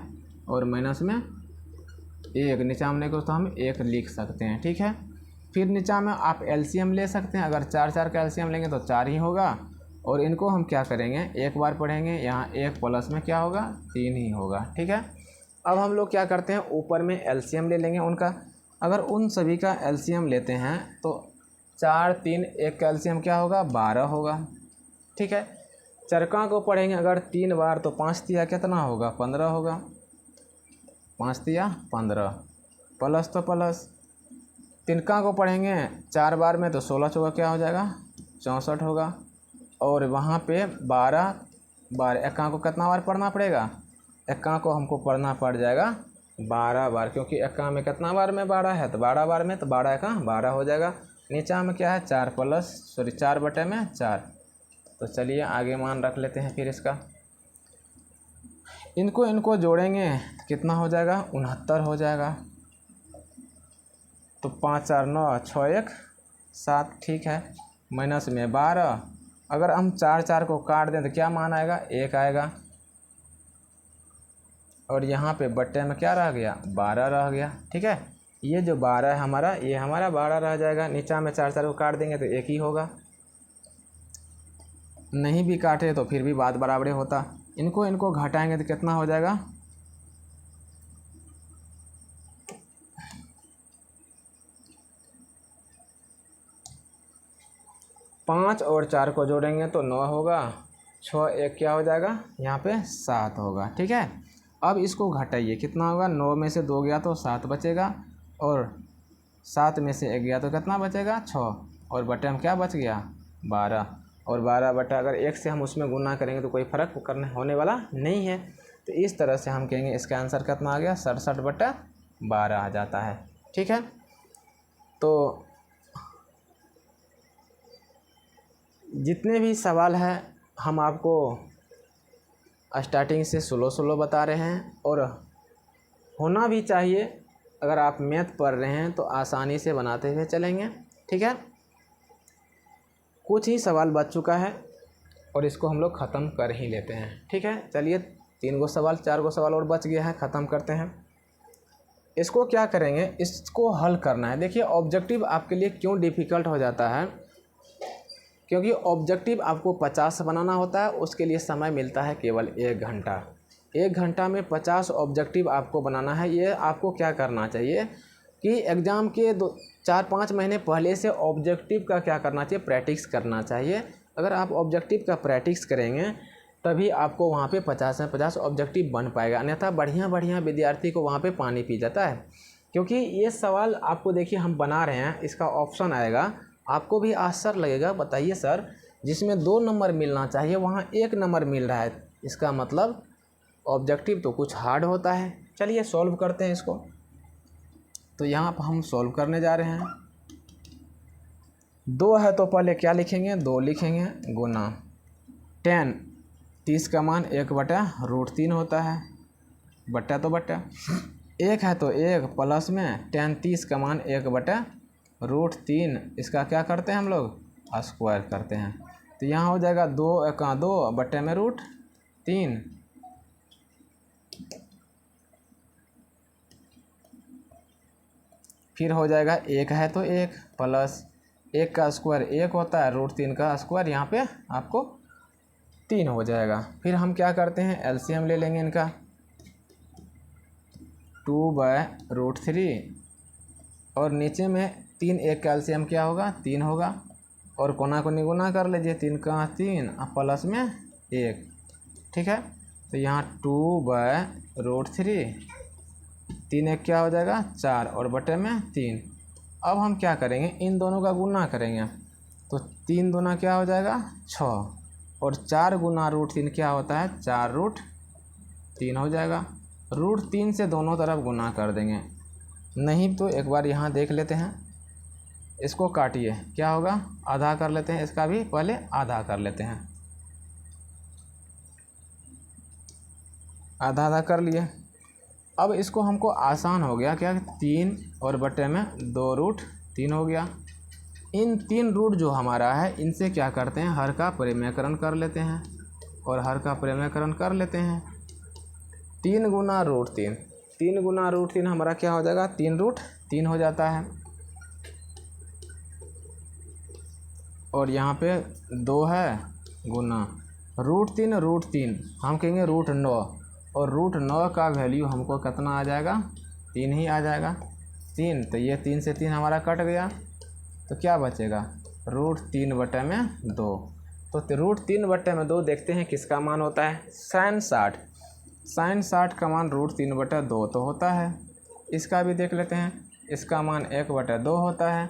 और माइनस में 1 नीचा में को तो हम 1 लिख सकते हैं। ठीक है, फिर नीचा में आप एलसीएम ले सकते हैं। अगर 4 का एलसीएम लेंगे तो 4 ही होगा, और इनको हम क्या करेंगे एक बार पढ़ेंगे, यहाँ 1 प्लस में क्या होगा 3 ही होगा। ठीक है, अब हम लोग क्या करते हैं ऊपर में एलसीएम ले लेंगे उनका। अगर उन सभी का एलसीएम लेते हैं तो 4 3 1 का एलसीएम क्या होगा 12 होगा। ठीक है, चरका को पढ़ेंगे अगर 3 बार तो 5 तिया कितना होगा 15 होगा, 5 तिया 15, प्लस तो प्लस। तिनका को पढ़ेंगे 4 बार में तो 16 चौका क्या हो जाएगा 64 होगा, और वहाँ पे 12 बार एक्का को कितना बार पढ़ना पड़ेगा, एक्का को हमको पढ़ना पड़ जाएगा 12 बार, क्योंकि एक्का में कितना बार में 12 है तो 12 बार में तो 12 एक्का 12 हो जाएगा। नीचा में क्या है 4 बटे में 4। तो चलिए आगे मान रख लेते हैं फिर इसका, इनको जोड़ेंगे तो कितना हो जाएगा 69 हो जाएगा। तो 5 4 9 6 1 7। ठीक है, माइनस में 12, अगर हम 4 को काट दें तो क्या मान आएगा 1 आएगा, और यहाँ पे बट्टे में क्या रह गया 12 रह गया। ठीक है, ये जो 12 है हमारा, ये हमारा 12 रह जाएगा। नीचा में 4 को काट देंगे तो 1 ही होगा, नहीं भी काटे तो फिर भी बात बराबर होता। इनको घटाएंगे तो कितना हो जाएगा 5 और 4 को जोड़ेंगे तो 9 होगा, 6 1 क्या हो जाएगा यहाँ पे 7 होगा। ठीक है, अब इसको घटाइए कितना होगा, 9 में से 2 गया तो 7 बचेगा, और 7 में से 1 गया तो कितना बचेगा 6, और बटे में क्या बच गया 12, और 12 बटा अगर 1 से हम उसमें गुना करेंगे तो कोई फ़र्क करने होने वाला नहीं है। तो इस तरह से हम कहेंगे इसका आंसर कितना आ गया 67 बटा 12 आ जाता है। ठीक है, तो जितने भी सवाल हैं हम आपको स्टार्टिंग से स्लो बता रहे हैं, और होना भी चाहिए। अगर आप मैथ पढ़ रहे हैं तो आसानी से बनाते हुए चलेंगे। ठीक है, कुछ ही सवाल बच चुका है और इसको हम लोग ख़त्म कर ही लेते हैं। ठीक है, चलिए 4 सवाल और बच गया है, ख़त्म करते हैं। इसको क्या करेंगे, इसको हल करना है। देखिए ऑब्जेक्टिव आपके लिए क्यों डिफ़िकल्ट हो जाता है, क्योंकि ऑब्जेक्टिव आपको 50 बनाना होता है, उसके लिए समय मिलता है केवल 1 घंटा। 1 घंटा में 50 ऑब्जेक्टिव आपको बनाना है। ये आपको क्या करना चाहिए कि एग्ज़ाम के 4-5 महीने पहले से ऑब्जेक्टिव का क्या करना चाहिए, प्रैक्टिस करना चाहिए। अगर आप ऑब्जेक्टिव का प्रैक्टिस करेंगे तभी आपको वहाँ पे 50 में 50 ऑब्जेक्टिव बन पाएगा, अन्यथा बढ़िया विद्यार्थी को वहाँ पे पानी पी जाता है। क्योंकि ये सवाल आपको देखिए हम बना रहे हैं, इसका ऑप्शन आएगा, आपको भी आश्चर्य लगेगा, बताइए सर जिसमें 2 नंबर मिलना चाहिए वहाँ 1 नंबर मिल रहा है, इसका मतलब ऑब्जेक्टिव तो कुछ हार्ड होता है। चलिए सॉल्व करते हैं इसको। तो यहाँ पर हम सॉल्व करने जा रहे हैं। 2 है तो पहले क्या लिखेंगे 2 लिखेंगे, गुना 10 30 का मान 1/√3 होता है, बट्टा तो बट्टा। 1 है तो 1 प्लस में 10 30 का मान 1/√3, इसका क्या करते हैं हम लोग स्क्वायर करते हैं। तो यहाँ हो जाएगा 2 1 2 बट्टे में √3, फिर हो जाएगा 1 है तो 1 प्लस 1 का स्क्वायर 1 होता है, √3 का स्क्वायर यहाँ पे आपको 3 हो जाएगा। फिर हम क्या करते हैं एलसीएम ले लेंगे इनका, 2/√3 और नीचे में 3 1 का एलसीएम क्या होगा 3 होगा, और कोना को निगुना कर लीजिए, 3 का 3 प्लस में 1। ठीक है, तो यहाँ 2/√3, 3 1 क्या हो जाएगा 4 और बटे में 3। अब हम क्या करेंगे इन दोनों का गुना करेंगे, तो 3 दूना क्या हो जाएगा 6, और 4 गुना √3 क्या होता है 4√3 हो जाएगा। √3 से दोनों तरफ गुना कर देंगे, नहीं तो एक बार यहाँ देख लेते हैं, इसको काटिए क्या होगा आधा कर लेते हैं, इसका भी पहले आधा कर लेते हैं, आधा कर लिए। अब इसको हमको आसान हो गया क्या 3 और बटे में 2√3 हो गया। इन 3 रूट जो हमारा है इनसे क्या करते हैं, हर का परिमेयकरण कर लेते हैं और हर का परिमेयकरण कर लेते हैं। 3 गुना रूट 3, 3 गुना रूट 3 हमारा क्या हो जाएगा, 3 रूट 3 हो जाता है। और यहाँ पे 2 है गुना रूट 3 हम कहेंगे रूट 9, और रूट 9 का वैल्यू हमको कितना आ जाएगा, 3 ही आ जाएगा। 3, तो ये 3 से 3 हमारा कट गया, तो क्या बचेगा, रूट 3 बटे में 2। तो रूट 3 बटे में 2 देखते हैं किसका मान होता है, साइन 60। साइन 60 का मान रूट 3 बटे 2 तो होता है। इसका भी देख लेते हैं, इसका मान 1 बटे 2 होता है।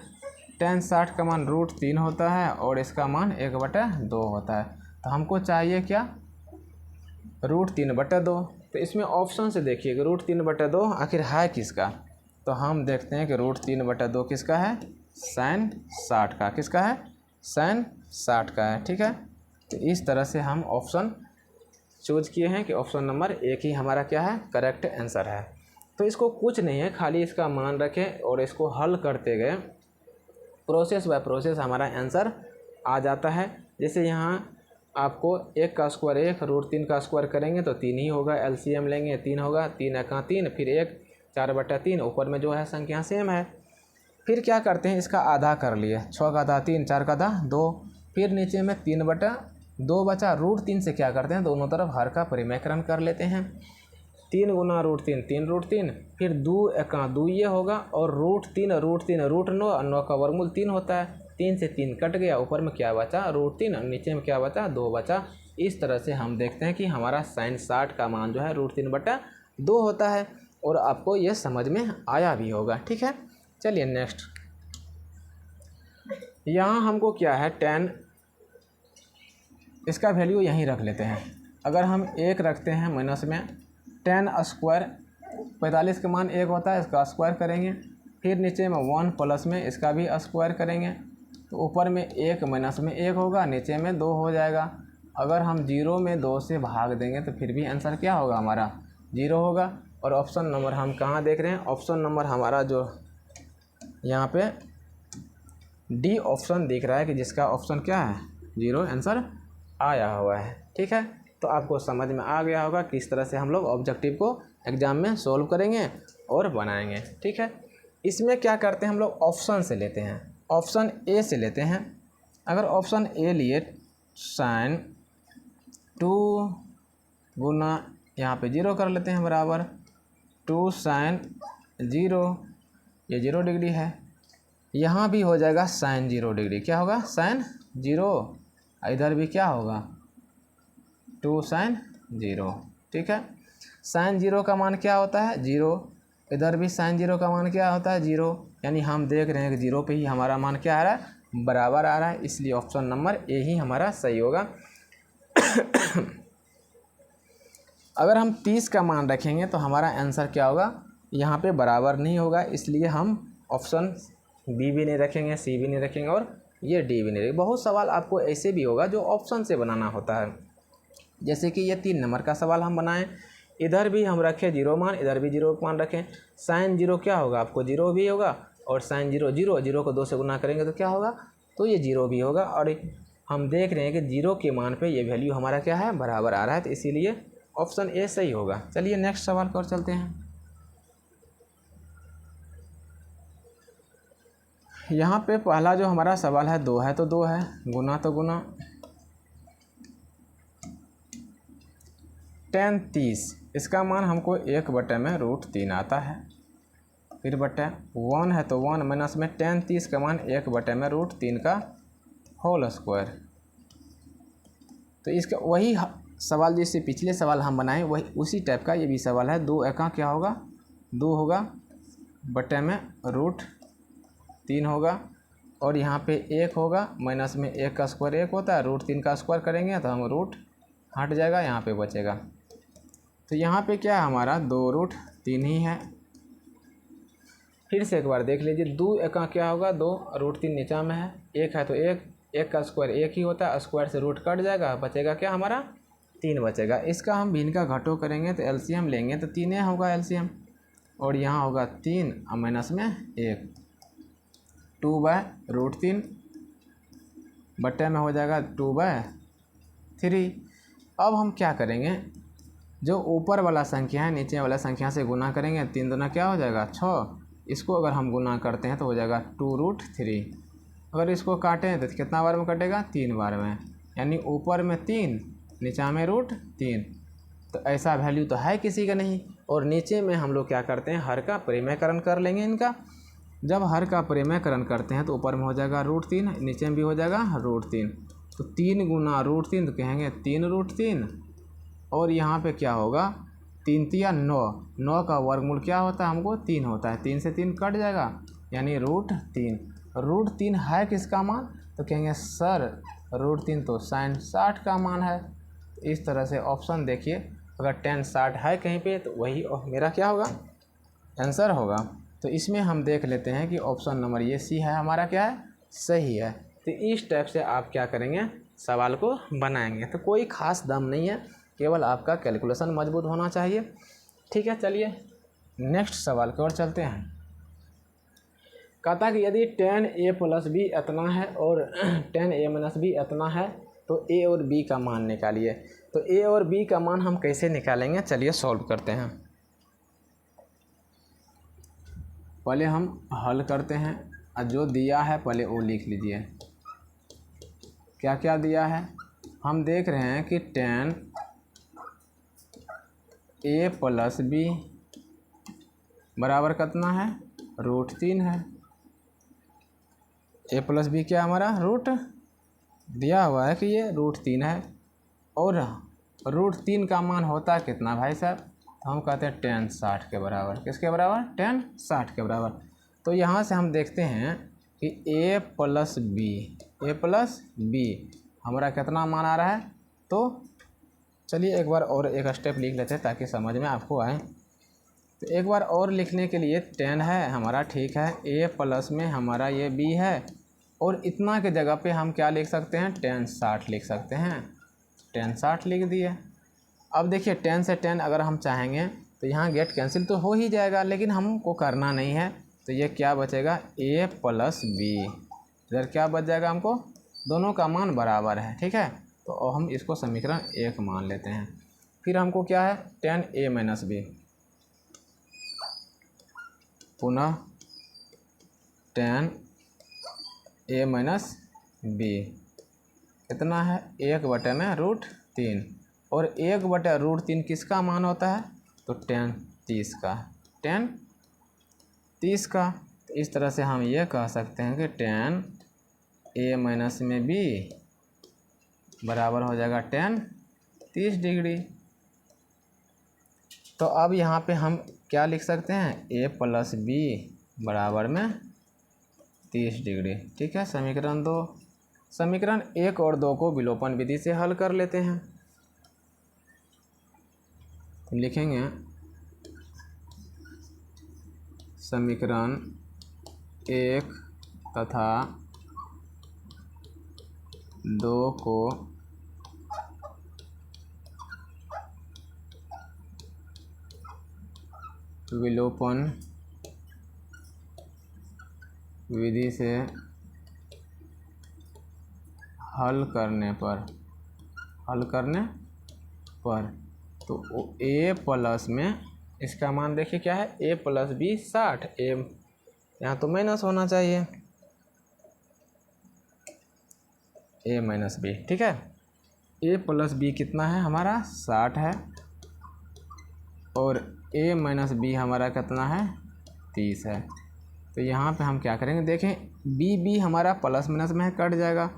टेन 60 का मान रूट 3 होता है और इसका मान 1 बटे 2 होता है। तो हमको चाहिए क्या, रूट 3 बटे 2। तो इसमें ऑप्शन से देखिए कि रूट 3 बटे 2 आखिर है किसका, तो हम देखते हैं कि रूट 3 बटे 2 किसका है, साइन 60 का। किसका है, साइन 60 का है। ठीक है, तो इस तरह से हम ऑप्शन चूज किए हैं कि ऑप्शन नंबर 1 ही हमारा क्या है, करेक्ट आंसर है। तो इसको कुछ नहीं है, खाली इसका मान रखें और इसको हल करते गए, प्रोसेस बाय प्रोसेस हमारा आंसर आ जाता है। जैसे यहाँ आपको 1 का स्क्वायर 1, रूट 3 का स्क्वायर करेंगे तो 3 ही होगा, एलसीएम लेंगे 3 होगा, 3 एका 3, फिर 1 4 बटा 3, ऊपर में जो है संख्या सेम है। फिर क्या करते हैं, इसका आधा कर लिए, 6 का आधा 3, 4 का आधा 2, फिर नीचे में 3 बटा 2 बचा, रूट 3 से क्या करते हैं, दोनों तरफ हर का परिमेयकरण कर लेते हैं। 3 गुना रूट 3, 3 रूट 3, फिर 2 एका 2 ये होगा, और रूट 3 रूट 9, 9 का वर्गमूल 3 होता है, 3 से 3 कट गया, ऊपर में क्या बचा, रूट 3, और नीचे में क्या बचा, 2 बचा। इस तरह से हम देखते हैं कि हमारा साइन 60 का मान जो है रूट 3 बटा 2 होता है, और आपको ये समझ में आया भी होगा। ठीक है, चलिए नेक्स्ट। यहाँ हमको क्या है, 10, इसका वैल्यू यहीं रख लेते हैं। अगर हम 1 रखते हैं माइनस में, 10 स्क्वायर 45 का मान 1 होता है, इसका स्क्वायर करेंगे, फिर नीचे में 1 प्लस में इसका भी स्क्वायर करेंगे, तो ऊपर में 1 माइनस में 1 होगा, नीचे में 2 हो जाएगा। अगर हम 0 में 2 से भाग देंगे तो फिर भी आंसर क्या होगा, हमारा 0 होगा। और ऑप्शन नंबर हम कहाँ देख रहे हैं, ऑप्शन नंबर हमारा जो यहाँ पे डी ऑप्शन दिख रहा है कि जिसका ऑप्शन क्या है, 0 आंसर आया हुआ है। ठीक है, तो आपको समझ में आ गया होगा किस तरह से हम लोग ऑब्जेक्टिव को एग्ज़ाम में सॉल्व करेंगे और बनाएंगे। ठीक है, इसमें क्या करते हैं हम लोग, ऑप्शन से लेते हैं, ऑप्शन ए से लेते हैं। अगर ऑप्शन ए लिए, साइन 2 गुना यहाँ पे 0 कर लेते हैं, बराबर 2 साइन 0, ये 0 डिग्री है। यहाँ भी हो जाएगा साइन 0 डिग्री, क्या होगा, साइन 0, इधर भी क्या होगा, 2 साइन 0। ठीक है, साइन 0 का मान क्या होता है, 0, इधर भी साइन 0 का मान क्या होता है, 0। यानी हम देख रहे हैं कि 0 पे ही हमारा मान क्या आ रहा है, बराबर आ रहा है, इसलिए ऑप्शन नंबर ए ही हमारा सही होगा। अगर हम 30 का मान रखेंगे तो हमारा आंसर क्या होगा, यहाँ पे बराबर नहीं होगा, इसलिए हम ऑप्शन बी भी नहीं रखेंगे, सी भी नहीं रखेंगे, और ये डी भी नहीं रखेंगे। बहुत सवाल आपको ऐसे भी होगा जो ऑप्शन से बनाना होता है, जैसे कि ये 3 नंबर का सवाल हम बनाएं, इधर भी हम रखें 0 मान, इधर भी 0 मान रखें। साइन 0 क्या होगा, आपको 0 भी होगा, और साइन 0 0, 0 को 2 से गुना करेंगे तो क्या होगा, तो ये 0 भी होगा। और हम देख रहे हैं कि 0 के मान पे ये वैल्यू हमारा क्या है, बराबर आ रहा है, तो इसीलिए ऑप्शन ए सही होगा। चलिए नेक्स्ट सवाल पर चलते हैं। यहाँ पे पहला जो हमारा सवाल है 2 है तो 2 है, गुना तो गुना, 10 30, इसका मान हमको 1 बटे में रूट 3 आता है, फिर बटे 1 है तो 1, माइनस में 10 30 का मान 1 बटे में रूट 3 का होल स्क्वायर। तो इसका वही सवाल जैसे पिछले सवाल हम बनाए वही उसी टाइप का ये भी सवाल है। 2 एका क्या होगा, 2 होगा, बटे में रूट 3 होगा, और यहाँ पे 1 होगा, माइनस में 1 का स्क्वायर 1 होता है, रूट 3 का स्क्वायर करेंगे तो हम रूट हट जाएगा, यहाँ पे बचेगा। तो यहाँ पे क्या है हमारा, 2 रूट 3 ही है। फिर से एक बार देख लीजिए, 2 एका क्या होगा, 2, रूट 3 नीचा में है, 1 है तो 1 का स्क्वायर 1 ही होता है, स्क्वायर से रूट कट जाएगा, बचेगा क्या हमारा, 3 बचेगा। इसका हम भिन्न का घटो करेंगे तो एलसीएम लेंगे तो 3 होगा एलसीएम, और यहाँ होगा 3 और माइनस में 1, 2/√3 बट्टे में हो जाएगा 2/3। अब हम क्या करेंगे, जो ऊपर वाला संख्या है नीचे वाला संख्या से गुना करेंगे, 3 दूना क्या हो जाएगा 6, इसको अगर हम गुना करते हैं तो हो जाएगा 2√3। अगर इसको काटें तो कितना बार में कटेगा, 3 बार में, यानी ऊपर में 3 नीचा में √3। तो ऐसा वैल्यू तो है किसी का नहीं। और नीचे में हम लोग क्या करते हैं, हर का परिमेयकरण कर लेंगे इनका। जब हर का परिमेयकरण करते हैं तो ऊपर में हो जाएगा √3, नीचे में भी हो जाएगा √3। तो 3 गुना √3 तो कहेंगे 3√3। और यहाँ पे क्या होगा, 3 तिया 9, 9 का वर्गमूल क्या होता है हमको 3 होता है, 3 से 3 कट जाएगा, यानी √3। √3 है किसका मान, तो कहेंगे सर √3 तो sin 60 का मान है। तो इस तरह से ऑप्शन देखिए, अगर tan 60 है कहीं पे तो वही मेरा क्या होगा, आंसर होगा। तो इसमें हम देख लेते हैं कि ऑप्शन नंबर ये सी है हमारा क्या है, सही है। तो इस टाइप से आप क्या करेंगे, सवाल को बनाएंगे। तो कोई ख़ास दम नहीं है, केवल आपका कैलकुलेशन मजबूत होना चाहिए। ठीक है, चलिए नेक्स्ट सवाल की ओर चलते हैं। कहता है कि यदि tan a + b इतना है और tan a - b इतना है तो a और b का मान निकालिए। तो a और b का मान हम कैसे निकालेंगे, चलिए सॉल्व करते हैं। पहले हम हल करते हैं, और जो दिया है पहले वो लिख लीजिए। क्या क्या दिया है, हम देख रहे हैं कि tan a + b बराबर कितना है, √3 है। a + b क्या हमारा रूट दिया हुआ है कि ये √3 है, और √3 का मान होता है कितना भाई साहब, तो हम कहते हैं tan 60 के बराबर। किसके बराबर, tan 60 के बराबर। तो यहाँ से हम देखते हैं कि a + b हमारा कितना मान आ रहा है। तो चलिए एक बार और एक स्टेप लिख लेते हैं ताकि समझ में आपको आए। तो एक बार और लिखने के लिए tan है हमारा, ठीक है, a+ में हमारा ये b है, और इतना के जगह पे हम क्या लिख सकते हैं, tan 60 लिख सकते हैं। tan 60 लिख दिए। अब देखिए tan से tan अगर हम चाहेंगे तो यहाँ गेट कैंसिल तो हो ही जाएगा, लेकिन हमको करना नहीं है। तो ये क्या बचेगा, a + b, इधर क्या बच जाएगा हमको, दोनों का मान बराबर है। ठीक है, तो हम इसको समीकरण 1 मान लेते हैं। फिर हमको क्या है, tan a - b, पुनः tan a - b कितना है, 1/√3, और 1/√3 किसका मान होता है, तो tan 30 का, tan 30 का। तो इस तरह से हम ये कह सकते हैं कि tan a - b बराबर हो जाएगा tan 30 डिग्री। तो अब यहाँ पे हम क्या लिख सकते हैं, a + b बराबर में 30 डिग्री। ठीक है, समीकरण 2। समीकरण 1 और 2 को विलोपन विधि से हल कर लेते हैं। तो लिखेंगे समीकरण 1 तथा 2 को विलोपन विधि से हल करने पर तो a+ में इसका मान देखिए क्या है, a + b 60, यहाँ तो माइनस होना चाहिए, a - b। ठीक है, a + b कितना है हमारा 60 है, और a - b हमारा कितना है 30 है। तो यहाँ पे हम क्या करेंगे, देखें b हमारा प्लस माइनस में है, कट जाएगा,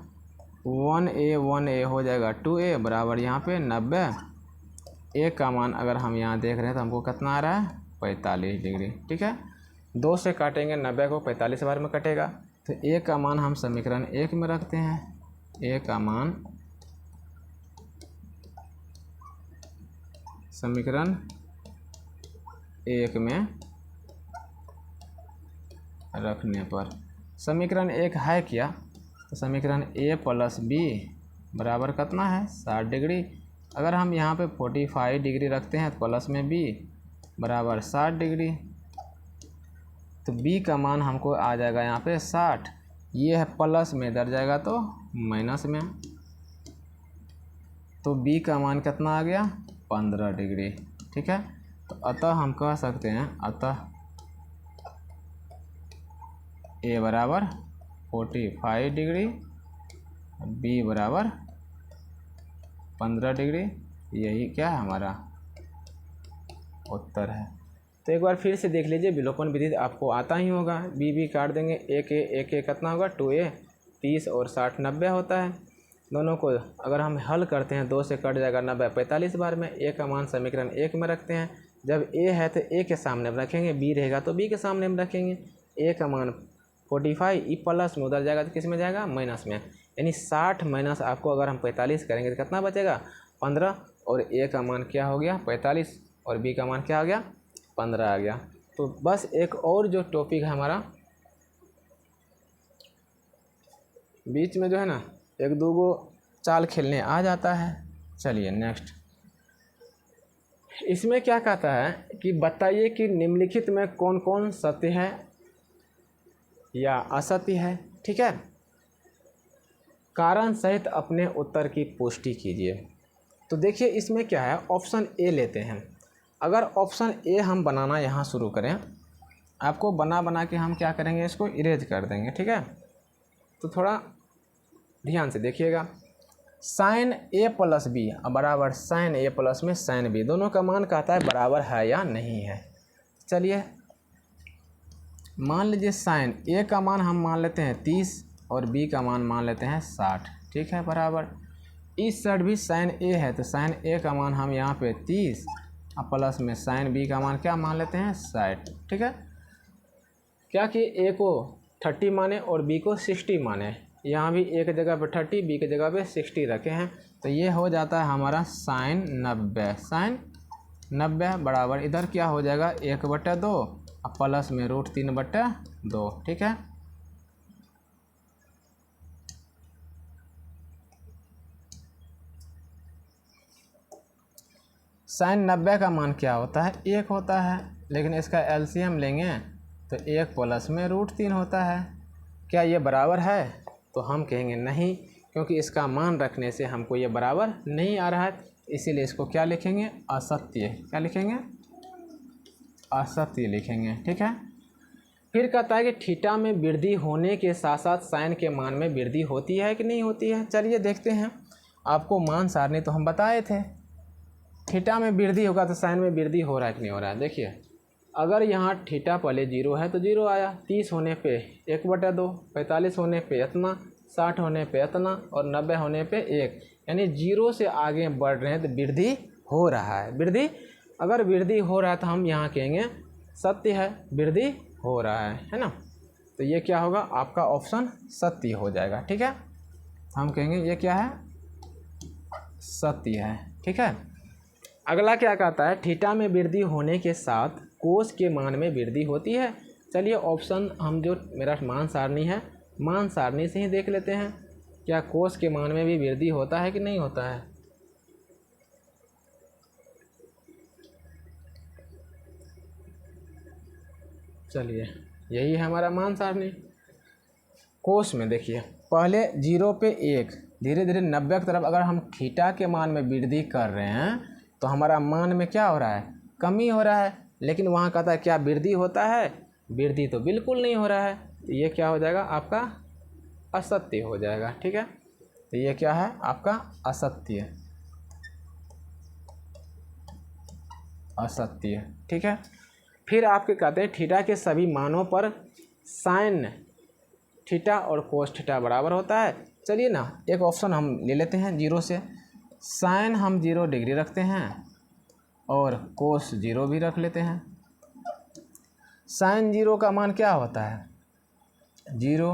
1a हो जाएगा 2a बराबर यहाँ पे 90। a का मान अगर हम यहाँ देख रहे हैं तो हमको कितना आ रहा है, 45 डिग्री। ठीक है, 2 से काटेंगे 90 को, 45 बार में कटेगा। तो a का मान हम समीकरण 1 में रखते हैं, a का मान समीकरण 1 में रखने पर समीकरण 1 है क्या, तो समीकरण a + b बराबर कितना है 60 डिग्री। अगर हम यहाँ पे 45 डिग्री रखते हैं तो प्लस में b बराबर 60 डिग्री। तो b का मान हमको आ जाएगा यहाँ पे 60। ये है प्लस में, इधर जाएगा तो माइनस में, तो b का मान कितना आ गया 15 डिग्री। ठीक है, तो अतः हम कह सकते हैं अतः a बराबर 45 डिग्री, b बराबर 15 डिग्री। यही क्या है हमारा उत्तर है। तो एक बार फिर से देख लीजिए, विलोपन विधि आपको आता ही होगा। बी काट देंगे, एक कितना होगा 2a 30 और 60 90 होता है। दोनों को अगर हम हल करते हैं 2 से कट जाएगा 90 45 बार में। a का मान समीकरण 1 में रखते हैं। जब a है तो a के सामने में रखेंगे, b रहेगा तो b के सामने में रखेंगे। a का मान 45, ई प्लस में उधर जाएगा तो किस में जाएगा माइनस में, यानी 60 माइनस आपको अगर हम 45 करेंगे तो कितना बचेगा 15, और a का मान क्या हो गया 45 और b का मान क्या हो गया 15 आ गया। तो बस एक और जो टॉपिक है हमारा बीच में जो है ना, एक दो गो चाल खेलने आ जाता है। चलिए नेक्स्ट, इसमें क्या कहता है कि बताइए कि निम्नलिखित में कौन कौन सत्य है या असत्य है। ठीक है, कारण सहित अपने उत्तर की पुष्टि कीजिए। तो देखिए इसमें क्या है, ऑप्शन ए लेते हैं। अगर ऑप्शन ए हम बनाना यहाँ शुरू करें, आपको बना के हम क्या करेंगे, इसको इरेज कर देंगे। ठीक है, तो थोड़ा ध्यान से देखिएगा। साइन ए प्लस बी बराबर साइन ए प्लस में साइन बी, दोनों का मान कहता है बराबर है या नहीं है। चलिए मान लीजिए साइन ए का मान हम मान लेते हैं 30 और बी का मान लेते हैं 60। ठीक है, बराबर इस साइड भी साइन ए है तो साइन ए का मान हम यहाँ पे 30 और प्लस में साइन बी का मान क्या मान लेते हैं 60। ठीक है, क्या कि ए को 30 माने और बी को 60 माने, यहाँ भी एक जगह पे 30 बी की जगह पे 60 रखे हैं, तो ये हो जाता है हमारा साइन 90। साइन 90 बराबर इधर क्या हो जाएगा 1/2 और प्लस में √3/2। ठीक है, साइन 90 का मान क्या होता है 1 होता है, लेकिन इसका एलसीएम लेंगे तो 1 प्लस में √3 होता है। क्या ये बराबर है, तो हम कहेंगे नहीं, क्योंकि इसका मान रखने से हमको ये बराबर नहीं आ रहा है, इसीलिए इसको क्या लिखेंगे असत्य। क्या लिखेंगे असत्य लिखेंगे। ठीक है, फिर कहता है कि थीटा में वृद्धि होने के साथ साथ साइन के मान में वृद्धि होती है कि नहीं होती है। चलिए देखते हैं, आपको मान सारणी तो हम बताए थे, थीटा में वृद्धि होगा तो साइन में वृद्धि हो रहा है कि नहीं हो रहा है। देखिए अगर यहाँ थीटा पहले 0 है तो 0 आया, 30 होने पे 1/2, 45 होने पे इतना, 60 होने पे इतना और 90 होने पे 1, यानी 0 से आगे बढ़ रहे हैं तो वृद्धि हो रहा है। वृद्धि अगर वृद्धि हो रहा है तो हम यहाँ कहेंगे सत्य है, वृद्धि हो रहा है ना। तो ये क्या होगा आपका ऑप्शन सत्य हो जाएगा। ठीक है, हम कहेंगे ये क्या है सत्य है। ठीक है, अगला क्या कहता है थीटा में वृद्धि होने के साथ कोस के मान में वृद्धि होती है। चलिए ऑप्शन हम जो मेरा मान सारणी है, मान सारणी से ही देख लेते हैं, क्या कोस के मान में भी वृद्धि होता है कि नहीं होता है। चलिए यही है हमारा मान सारणी। कोस में देखिए पहले 0 पे 1, धीरे धीरे 90 की तरफ अगर हम थीटा के मान में वृद्धि कर रहे हैं तो हमारा मान में क्या हो रहा है कमी हो रहा है, लेकिन वहाँ कहता है क्या वृद्धि होता है, वृद्धि तो बिल्कुल नहीं हो रहा है, तो ये क्या हो जाएगा आपका असत्य हो जाएगा। ठीक है, तो ये क्या है आपका असत्य, असत्य। ठीक है, फिर आपके कहते हैं थीटा के सभी मानों पर साइन थीटा और कोस थीटा बराबर होता है। चलिए ना एक ऑप्शन हम ले लेते हैं 0 से, साइन हम 0 डिग्री रखते हैं और कोस 0 भी रख लेते हैं। साइन 0 का मान क्या होता है 0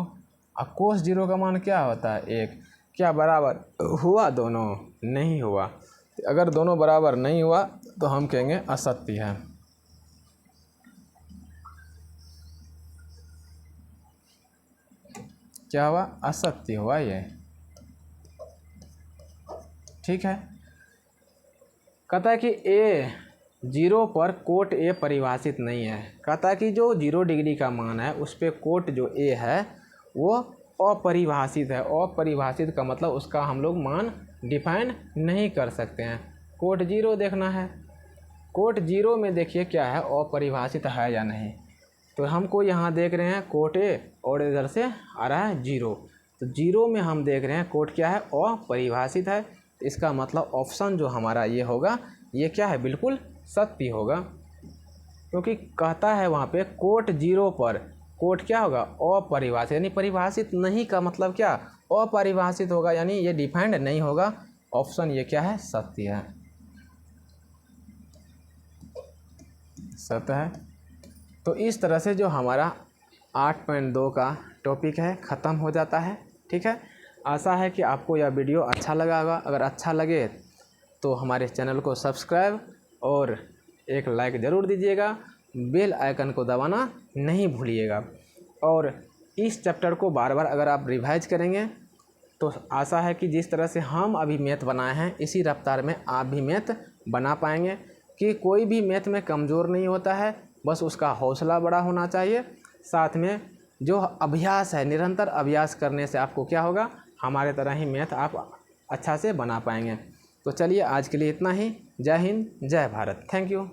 और कोस 0 का मान क्या होता है 1। क्या बराबर हुआ दोनों, नहीं हुआ। अगर दोनों बराबर नहीं हुआ तो हम कहेंगे असत्य है। क्या हुआ असत्य हुआ ये। ठीक है, कहता है कि ए जीरो पर कोट ए परिभाषित नहीं है। कहता कि जो 0 डिग्री का मान है उस पर कोट जो ए है वो अपरिभाषित है। अपरिभाषित का मतलब उसका हम लोग मान डिफाइन नहीं कर सकते हैं। कोट 0 देखना है, कोट 0 में देखिए क्या है, अपरिभाषित है या नहीं। तो हमको यहाँ देख रहे हैं कोट ए और इधर से आ रहा है 0, तो 0 में हम देख रहे हैं कोट क्या है, अपरिभाषित है। इसका मतलब ऑप्शन जो हमारा ये होगा ये क्या है, बिल्कुल सत्य होगा, क्योंकि कहता है वहाँ पे कोट 0 पर कोट क्या होगा, अपरिभाषित, यानी परिभाषित नहीं का मतलब क्या, अपरिभाषित होगा, यानी ये डिफाइंड नहीं होगा। ऑप्शन ये क्या है, सत्य है, सत्य है। तो इस तरह से जो हमारा 8.2 का टॉपिक है ख़त्म हो जाता है। ठीक है, आशा है कि आपको यह वीडियो अच्छा लगा होगा। अगर अच्छा लगे तो हमारे चैनल को सब्सक्राइब और एक लाइक ज़रूर दीजिएगा, बेल आइकन को दबाना नहीं भूलिएगा। और इस चैप्टर को बार बार अगर आप रिवाइज करेंगे तो आशा है कि जिस तरह से हम अभी मैथ बनाए हैं इसी रफ्तार में आप भी मैथ बना पाएंगे। कि कोई भी मैथ में कमज़ोर नहीं होता है, बस उसका हौसला बड़ा होना चाहिए। साथ में जो अभ्यास है, निरंतर अभ्यास करने से आपको क्या होगा, हमारे तरह ही मैथ आप अच्छा से बना पाएंगे। तो चलिए आज के लिए इतना ही। जय हिंद, जय भारत, थैंक यू।